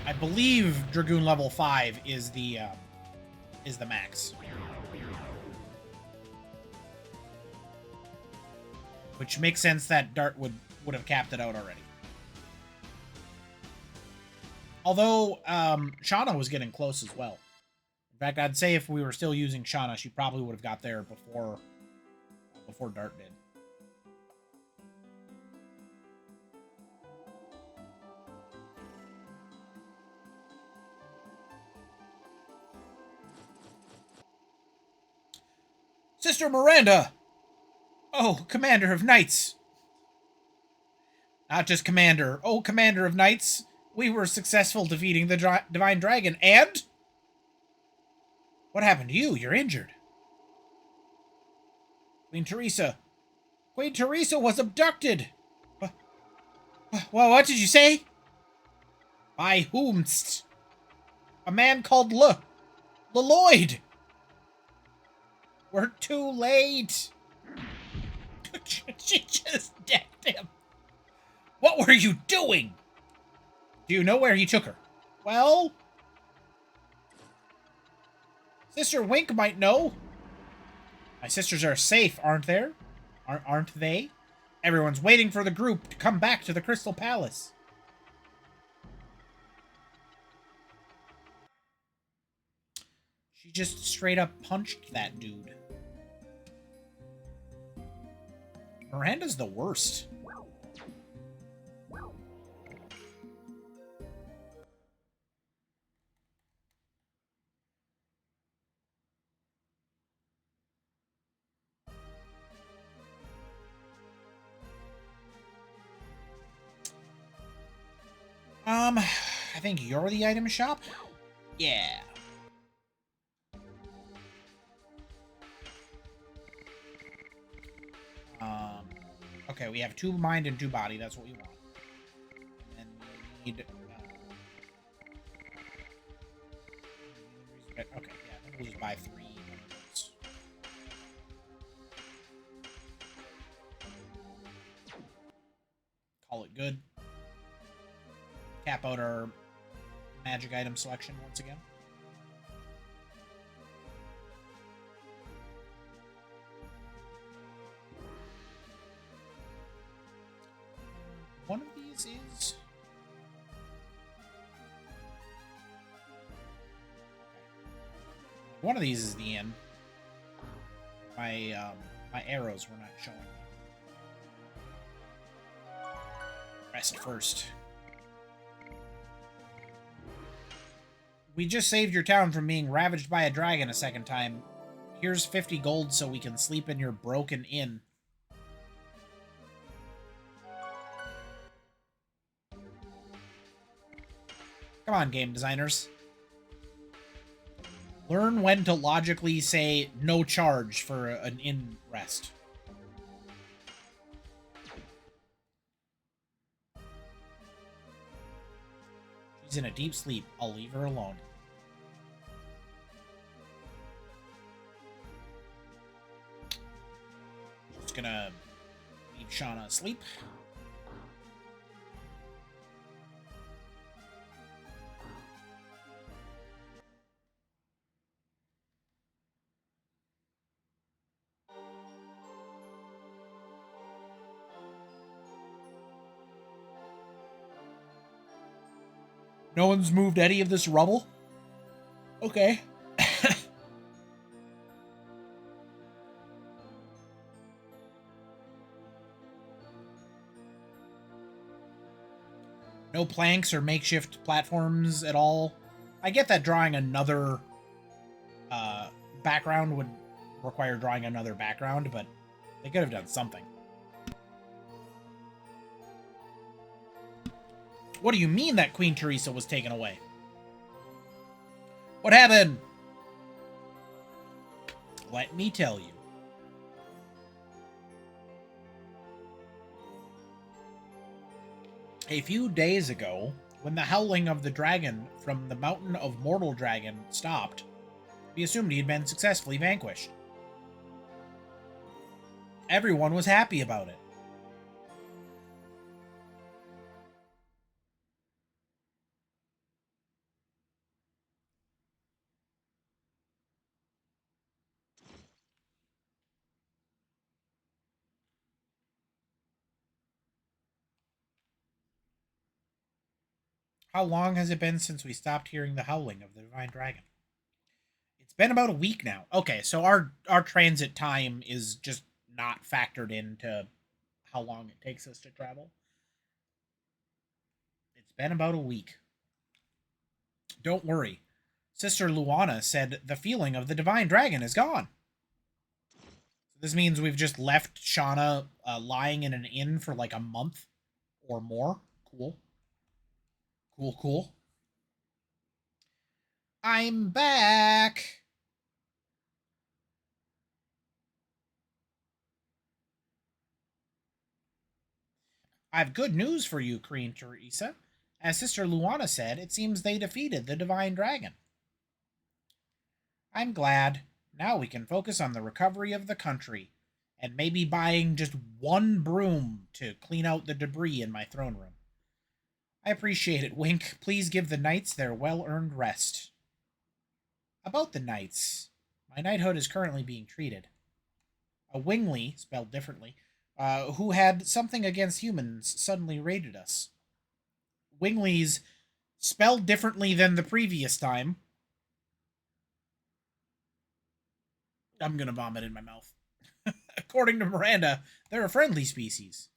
A: I believe Dragoon level 5 is the max. Which makes sense that Dart would have capped it out already. Although, Shauna was getting close as well. In fact, I'd say if we were still using Shauna, she probably would have got there before Dart did. Sister Miranda! Oh, Commander of Knights! Not just Commander. Oh, Commander of Knights! We were successful defeating the Divine Dragon, and... What happened to you? You're injured. Queen Teresa. Queen Teresa was abducted! Well, what did you say? By whomst? A man called Lloyd! We're too late! She just decked him. What were you doing? Do you know where he took her? Well... Sister Wink might know. My sisters are safe, aren't there? Aren't they? Everyone's waiting for the group to come back to the Crystal Palace. She just straight up punched that dude. Miranda's the worst. I think you're the item shop? Yeah. Okay, we have 2 mind and 2 body. That's what we want. And then we need... okay, yeah, we'll just buy 3 of those. Call it good. Cap out our magic item selection once again. One of these is... One of these is the inn. My arrows were not showing me. Rest first. We just saved your town from being ravaged by a dragon a second time. Here's 50 gold so we can sleep in your broken inn. Come on, game designers. Learn when to logically say no charge for an inn rest. She's in a deep sleep. I'll leave her alone. Just gonna leave Shauna asleep. No one's moved any of this rubble? Okay. No planks or makeshift platforms at all. I get that drawing another background would require drawing another background, but they could have done something. What do you mean that Queen Teresa was taken away? What happened? Let me tell you. A few days ago, when the howling of the dragon from the mountain of Mortal Dragon stopped, we assumed he had been successfully vanquished. Everyone was happy about it. How long has it been since we stopped hearing the howling of the Divine Dragon? It's been about a week now. Okay, so our transit time is just not factored into how long it takes us to travel. It's been about a week. Don't worry. Sister Luana said the feeling of the Divine Dragon is gone. So this means we've just left Shauna lying in an inn for like a month or more. Cool. Cool. I'm back. I've good news for you, Queen Teresa. As Sister Luana said, it seems they defeated the Divine Dragon. I'm glad. Now we can focus on the recovery of the country, and maybe buying just one broom to clean out the debris in my throne room. I appreciate it, Wink. Please give the knights their well-earned rest. About the knights, my knighthood is currently being treated. A Wingley, spelled differently, who had something against humans, suddenly raided us. Wingleys, spelled differently than the previous time. I'm gonna vomit in my mouth. According to Miranda, they're a friendly species.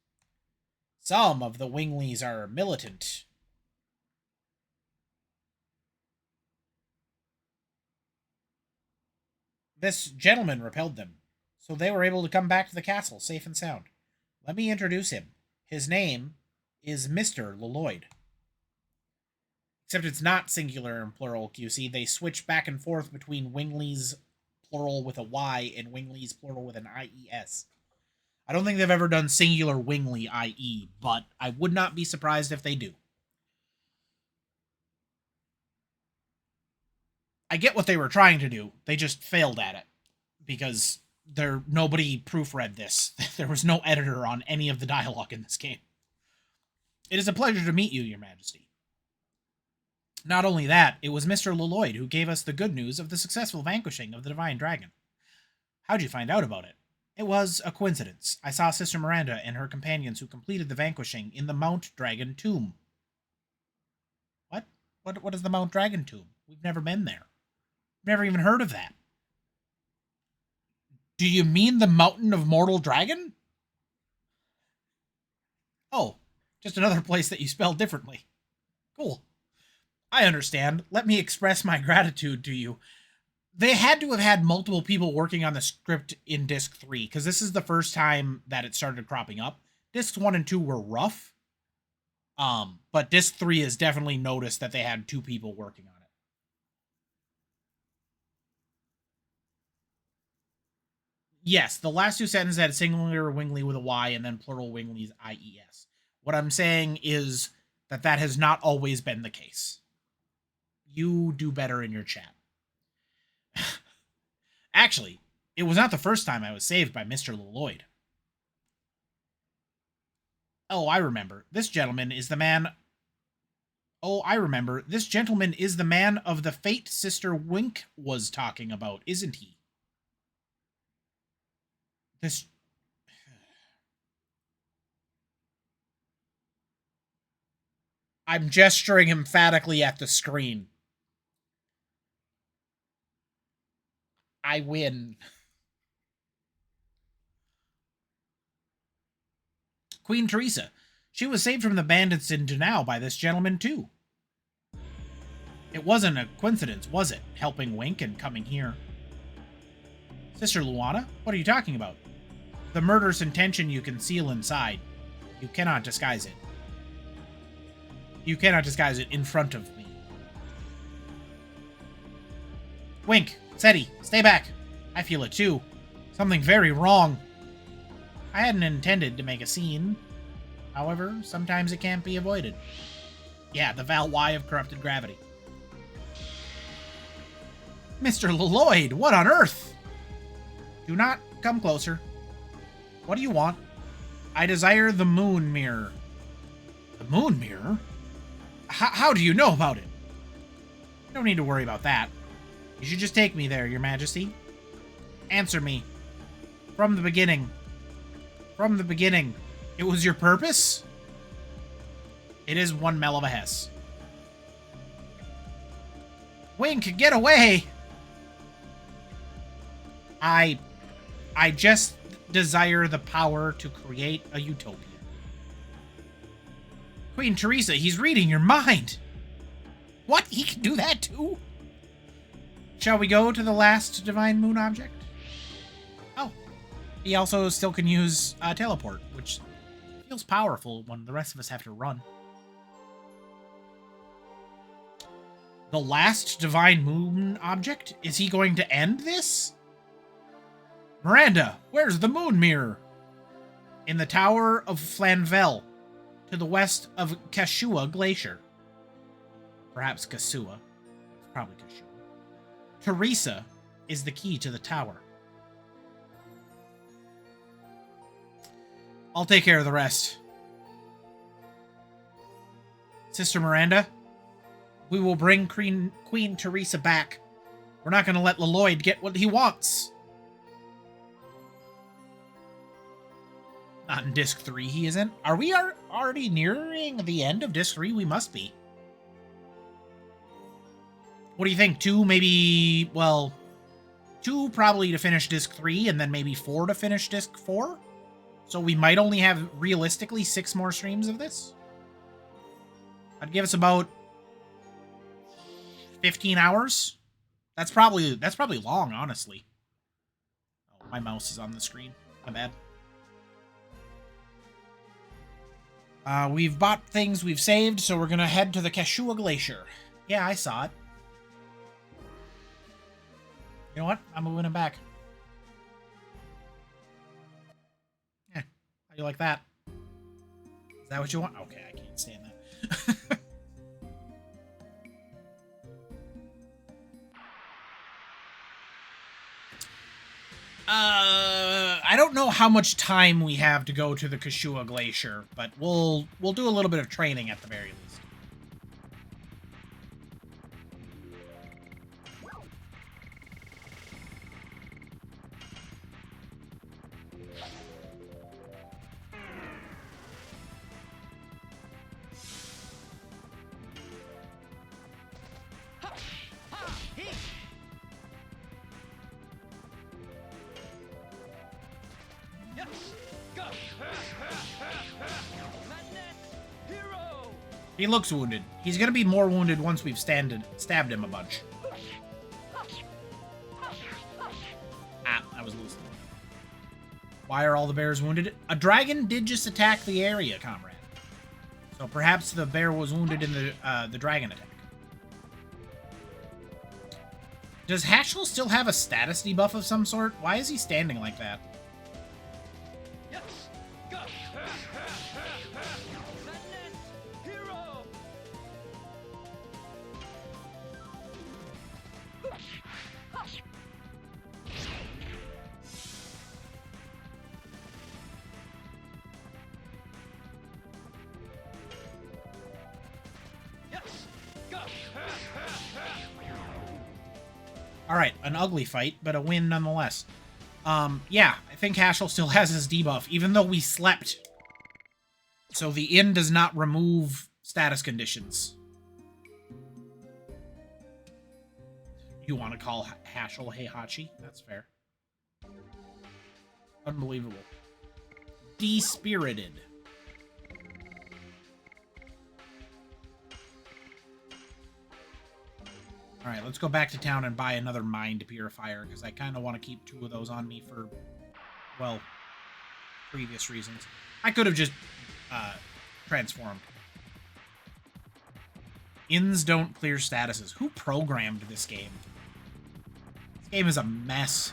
A: Some of the Wingleys are militant. This gentleman repelled them, so they were able to come back to the castle safe and sound. Let me introduce him. His name is Mr. Lloyd. Except it's not singular and plural, QC. They switch back and forth between Wingleys plural with a Y and Wingleys plural with an IES. I don't think they've ever done singular Wingley IE, but I would not be surprised if they do. I get what they were trying to do. They just failed at it because nobody proofread this. There was no editor on any of the dialogue in this game. It is a pleasure to meet you, Your Majesty. Not only that, it was Mr. Lloyd who gave us the good news of the successful vanquishing of the Divine Dragon. How'd you find out about it? It was a coincidence. I saw Sister Miranda and her companions who completed the vanquishing in the Mount Dragon Tomb. What? What is the Mount Dragon Tomb? We've never been there. Never even heard of that. Do you mean the Mountain of Mortal Dragon? Oh, just another place that you spell differently. Cool. I understand. Let me express my gratitude to you. They had to have had multiple people working on the script in Disc 3, because this is the first time that it started cropping up. Discs 1 and 2 were rough, but Disc 3 has definitely noticed that they had 2 people working on it. Yes, the last 2 sentences had singular wingly with a Y and then plural winglies IES. What I'm saying is that has not always been the case. You do better in your chat. Actually, it was not the first time I was saved by Mr. Lloyd. Oh, I remember. This gentleman is the man... Oh, I remember. This gentleman is the man of the fate Sister Wink was talking about, isn't he? This... I'm gesturing emphatically at the screen. I win. Queen Teresa. She was saved from the bandits in Janao by this gentleman, too. It wasn't a coincidence, was it? Helping Wink and coming here. Sister Luana, what are you talking about? The murderous intention you conceal inside. You cannot disguise it. You cannot disguise it in front of me. Wink, Seti, stay back. I feel it too. Something very wrong. I hadn't intended to make a scene. However, sometimes it can't be avoided. Yeah, the Val Y of corrupted gravity. Mr. Lloyd, what on earth? Do not come closer. What do you want? I desire the moon mirror. The moon mirror? How do you know about it? You don't need to worry about that. You should just take me there, Your Majesty. Answer me. From the beginning. From the beginning. It was your purpose? It is one mell of a hess. Wink, get away! I just desire the power to create a utopia. Queen Teresa, he's reading your mind. What? He can do that too? Shall we go to the last divine moon object? Oh. He also still can use teleport, which feels powerful when the rest of us have to run. The last divine moon object? Is he going to end this? Miranda, where's the moon mirror? In the Tower of Flanvel, to the west of Kashua Glacier. Perhaps Kasua. It's probably Kashua. Teresa is the key to the tower. I'll take care of the rest. Sister Miranda, we will bring Queen Teresa back. We're not going to let Lloyd get what he wants. Not in Disc 3, he isn't. Are we already nearing the end of Disc 3? We must be. What do you think? 2, maybe, well, 2 probably to finish Disc 3, and then maybe 4 to finish Disc 4? So we might only have, realistically, 6 more streams of this? I'd give us about 15 hours? That's probably long, honestly. Oh, my mouse is on the screen. My bad. We've bought things we've saved, so we're gonna head to the Kashua Glacier. Yeah, I saw it. You know what? I'm moving it back. Yeah, how do you like that? Is that what you want? Okay, I can't stand that. I don't know how much time we have to go to the Kashua Glacier, but we'll do a little bit of training at the very least. He looks wounded. He's gonna be more wounded once we've stabbed him a bunch. Ah, I was losing. Why are all the bears wounded? A dragon did just attack the area, comrade. So perhaps the bear was wounded in the dragon attack. Does Hashel still have a status debuff of some sort? Why is he standing like that? Alright, an ugly fight, but a win nonetheless. Yeah, I think Hashel still has his debuff, even though we slept. So the inn does not remove status conditions. You want to call Hashel Heihachi? That's fair. Unbelievable. Despirited. Alright, let's go back to town and buy another mind purifier, because I kind of want to keep 2 of those on me for, well, previous reasons. I could have just transformed. Inns don't clear statuses. Who programmed this game? This game is a mess.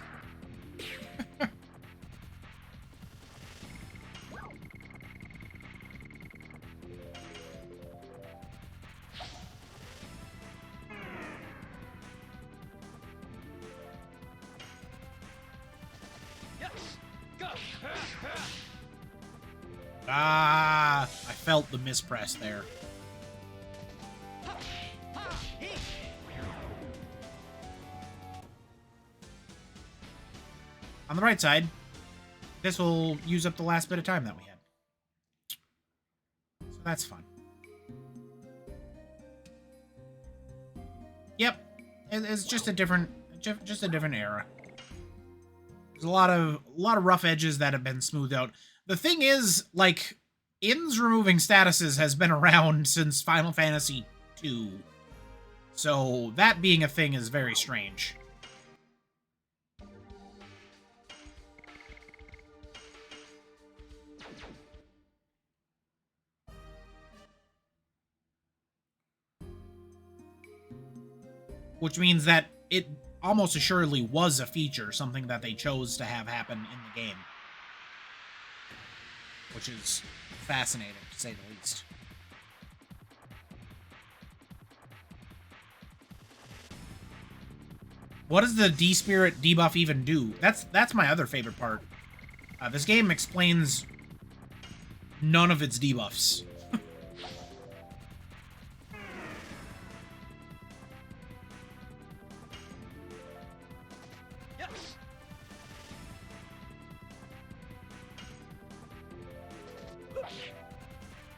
A: Ah, I felt the mispress there. On the right side, this will use up the last bit of time that we had. So that's fun. Yep, it's just a different era. There's a lot of rough edges that have been smoothed out. The thing is, like, inns removing statuses has been around since Final Fantasy II. So that being a thing is very strange. Which means that it almost assuredly was a feature, something that they chose to have happen in the game. Which is fascinating, to say the least. What does the D-Spirit debuff even do? That's my other favorite part. This game explains none of its debuffs.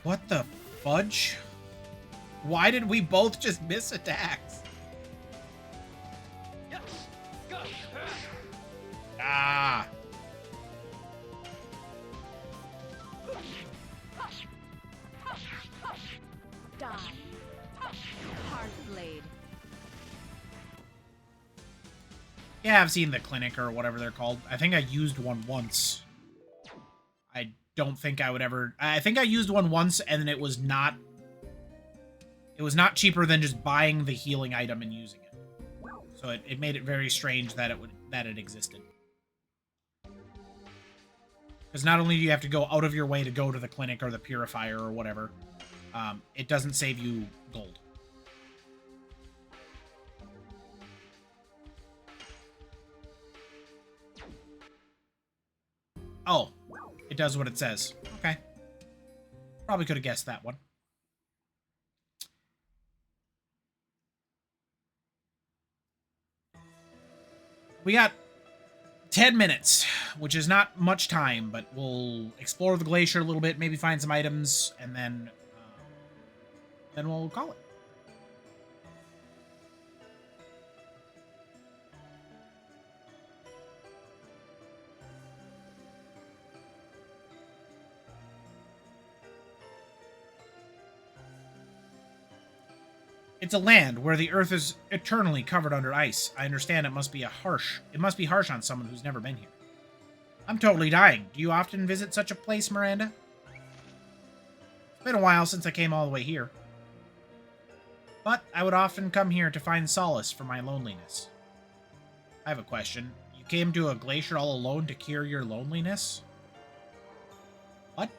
A: What the fudge? Why did we both just miss attacks? Ah.
B: Die. Hard blade.
A: Yeah, I've seen the clinic or whatever they're called. I think I used one once. I don't think I would ever... I think I used one once, and it was not... It was not cheaper than just buying the healing item and using it. So it made it very strange that it existed. Because not only do you have to go out of your way to go to the clinic or the purifier or whatever, it doesn't save you gold. Oh, it does what it says. Okay. Probably could have guessed that one. We got 10 minutes, which is not much time, but we'll explore the glacier a little bit, maybe find some items, and then we'll call it. It's a land where the earth is eternally covered under ice. I understand it must be harsh on someone who's never been here. I'm totally dying. Do you often visit such a place, Miranda? It's been a while since I came all the way here. But I would often come here to find solace for my loneliness. I have a question. You came to a glacier all alone to cure your loneliness? What?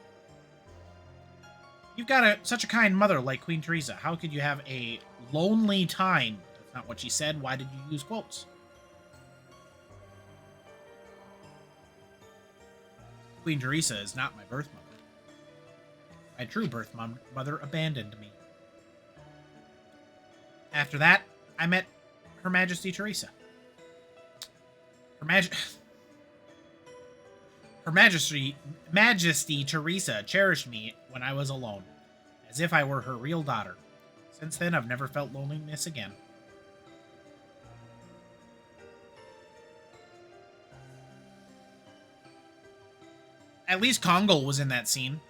A: You've got such a kind mother like Queen Teresa. How could you have a lonely time? That's not what she said. Why did you use quotes? Queen Teresa is not my birth mother. My true birth mother abandoned me. After that, I met Her Majesty Teresa. Her Majesty Teresa cherished me when I was alone, as if I were her real daughter. Since then, I've never felt loneliness again. At least Congo was in that scene.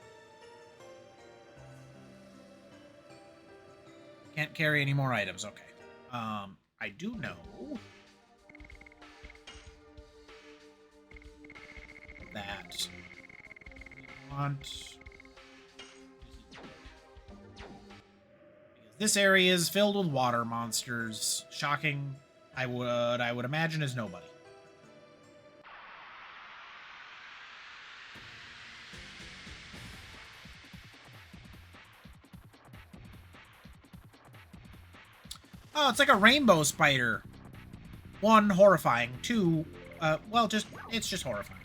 A: Can't carry any more items. Okay. I do know that we want, because this area is filled with water monsters. Shocking, I would imagine, as nobody. Oh, it's like a rainbow spider. 1, horrifying. 2, well, it's just horrifying.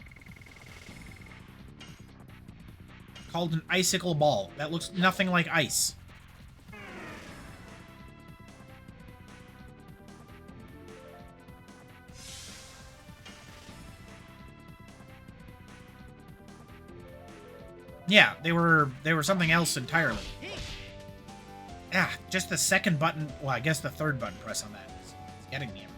A: Called an icicle ball. That looks nothing like ice. Yeah, they were something else entirely. Yeah, just the second button. Well, I guess the third button press on that is getting me every time.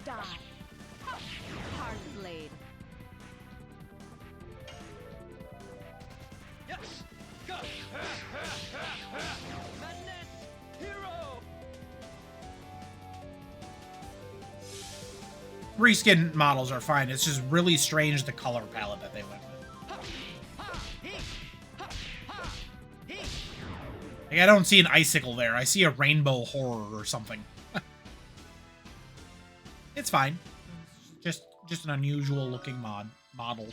B: Die. Hard blade.
A: Reskin models are fine. It's just really strange the color palette that they went with. Like, I don't see an icicle there. I see a rainbow horror or something. It's fine. Just an unusual looking model.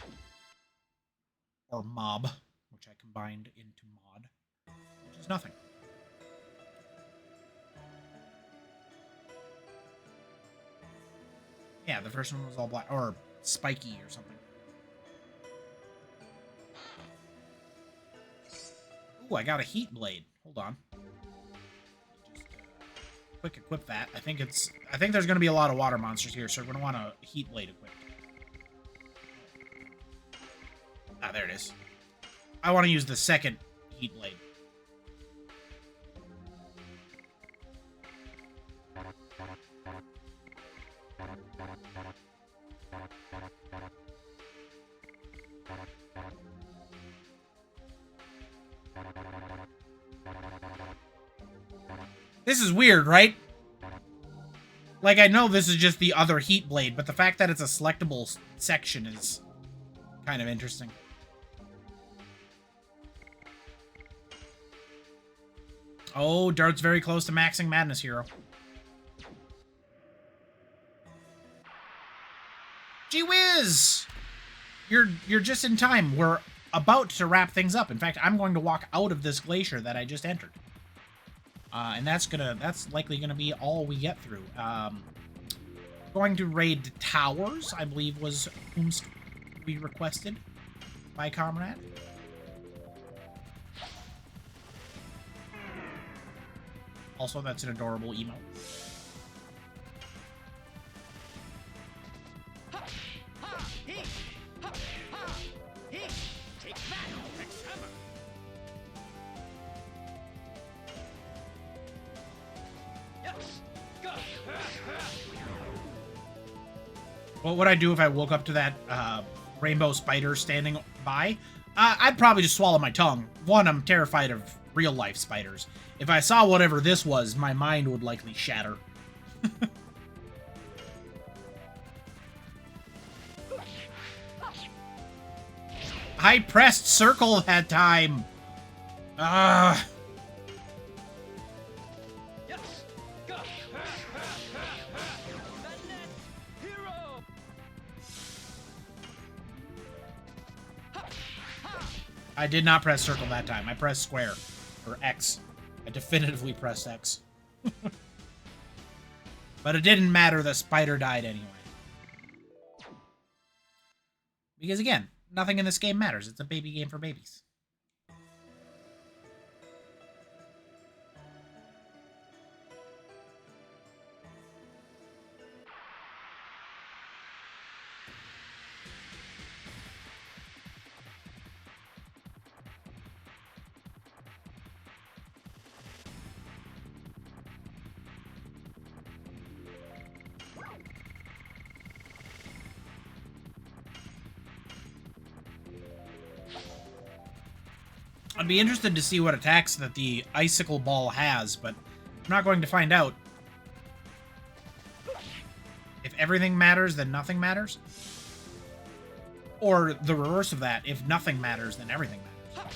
A: Or mob, which I combined into mod, which is nothing. Yeah, the first one was all black, or spiky or something. Ooh, I got a heat blade. Hold on. Just quick equip that. I think there's going to be a lot of water monsters here, so we're going to want a heat blade equipped. Ah, there it is. I want to use the second heat blade. This is weird, right? Like, I know this is just the other heat blade, but the fact that it's a selectable section is kind of interesting. Oh, Dart's very close to maxing Madness Hero. Gee whiz! You're just in time. We're about to wrap things up. In fact, I'm going to walk out of this glacier that I just entered. And that's likely gonna be all we get through. Going to raid towers, I believe was whom we requested by Comrade. Also, that's an adorable emote. What would I do if I woke up to that rainbow spider standing by? I'd probably just swallow my tongue. One, I'm terrified of real-life spiders. If I saw whatever this was, my mind would likely shatter. I pressed circle that time! I did not press circle that time. I pressed square. Or X. I definitively pressed X. But it didn't matter. The spider died anyway. Because again, nothing in this game matters. It's a baby game for babies. I'd be interested to see what attacks that the icicle ball has, but I'm not going to find out. If everything matters, then nothing matters. Or the reverse of that, if nothing matters, then everything matters.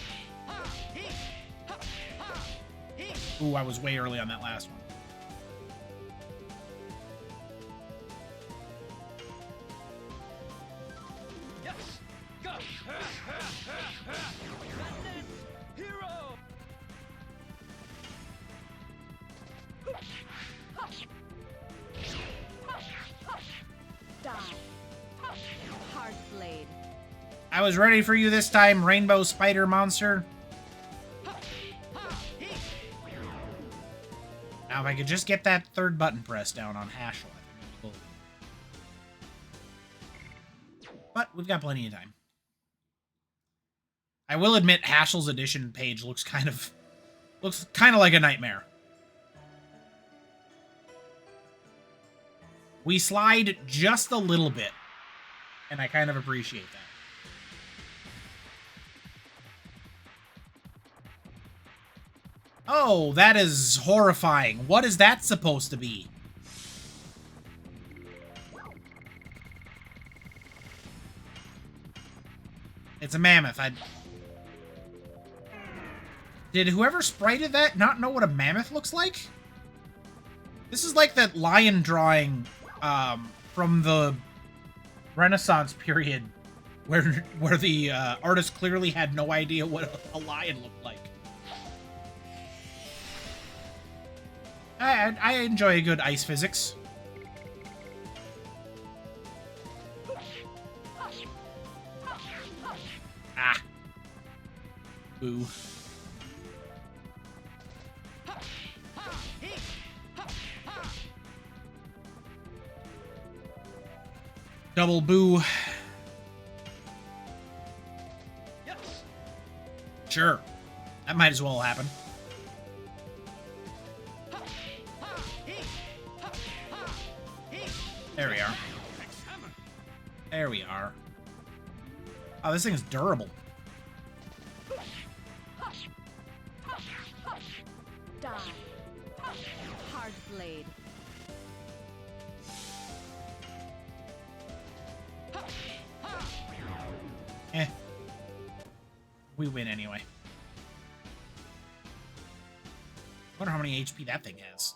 A: Ooh, I was way early on that last one. I was ready for you this time, rainbow spider monster. Now, if I could just get that third button pressed down on Haschel, I think it'd be cool. But we've got plenty of time. I will admit, Haschel's edition page looks kind of like a nightmare. We slide just a little bit, and I kind of appreciate that. Oh, that is horrifying. What is that supposed to be? It's a mammoth. Did whoever sprited that not know what a mammoth looks like? This is like that lion drawing from the Renaissance period where the artist clearly had no idea what a lion looked like. I enjoy a good ice physics. Ah. Boo. Double boo. Sure. That might as well happen. There we are. There we are. Oh, this thing is durable.
B: Die. Hard blade.
A: Eh. We win anyway. Wonder how many HP that thing has.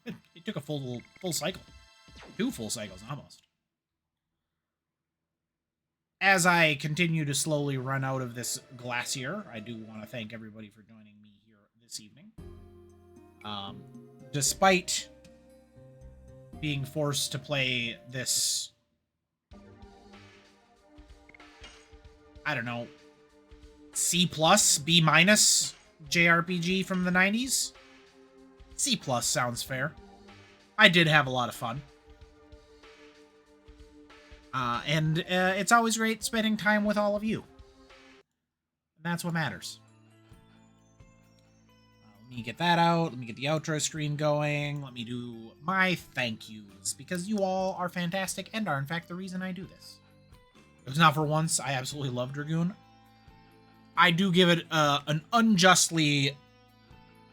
A: It took a full cycle. 2 full cycles, almost. as I continue to slowly run out of this glacier, I do want to thank everybody for joining me here this evening. Despite being forced to play this, I don't know, C+, B- JRPG from the 90s. C+ sounds fair. I did have a lot of fun. And it's always great spending time with all of you. And that's what matters. Let me get that out. Let me get the outro screen going. Let me do my thank yous, because you all are fantastic and are, in fact, the reason I do this. If it's not for once, I absolutely love Dragoon. I do give it an unjustly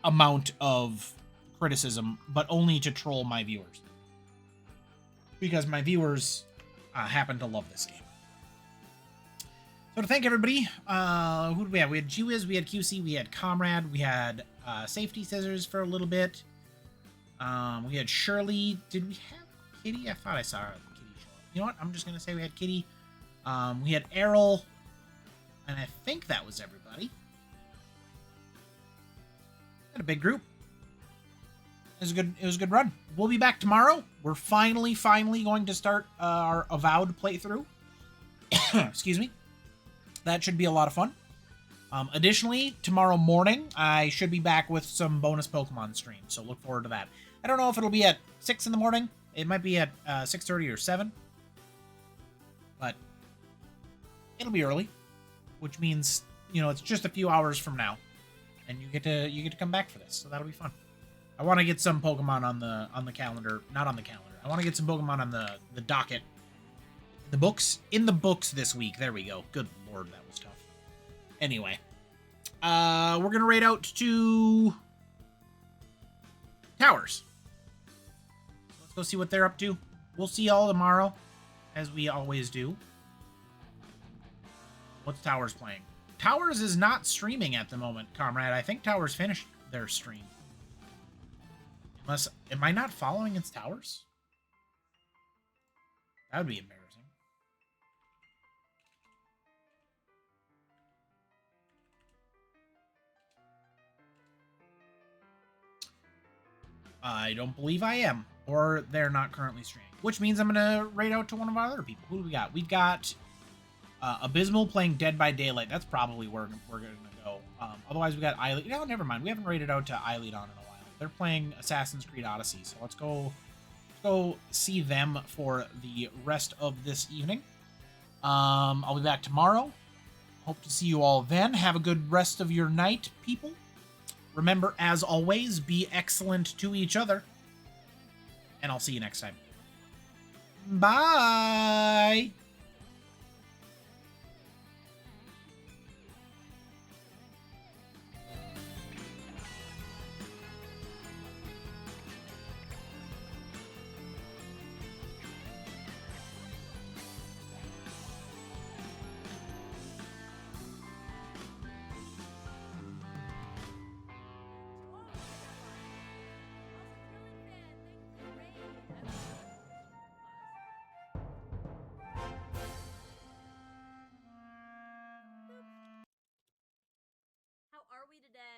A: amount of criticism, but only to troll my viewers. Because my viewers happen to love this game. So to thank everybody, who did we have? We had G-Wiz, we had QC, we had Comrade, we had Safety Scissors for a little bit. We had Shirley. Did we have Kitty? I thought I saw Kitty show up. You know what? I'm just going to say we had Kitty. We had Errol. And I think that was everybody. Had a big group. It was a good run. We'll be back tomorrow. We're finally going to start our Avowed playthrough. Excuse me. That should be a lot of fun. Additionally, tomorrow morning, I should be back with some bonus Pokemon streams, so look forward to that. I don't know if it'll be at 6 in the morning. It might be at 6:30 or 7. But it'll be early, which means, you know, it's just a few hours from now. And you get to come back for this, so that'll be fun. I want to get some Pokemon on the calendar, not on the calendar. I want to get some Pokemon on the docket. In the books this week. There we go. Good lord, that was tough. Anyway, we're gonna raid out to Towers. Let's go see what they're up to. We'll see y'all tomorrow, as we always do. What's Towers playing? Towers is not streaming at the moment, Comrade. I think Towers finished their stream. Am I not following its Towers? That would be embarrassing. I don't believe I am, or they're not currently streaming, which means I'm gonna raid out to one of our other people. Who do we got? We've got Abysmal playing Dead by Daylight. That's probably where we're gonna go. Otherwise, we got Eilid. No, never mind. We haven't raided out to Eilidon in a while. They're playing Assassin's Creed Odyssey, so let's go see them for the rest of this evening. I'll be back tomorrow. Hope to see you all then. Have a good rest of your night, people. Remember, as always, be excellent to each other. And I'll see you next time. Bye!
B: How are we today?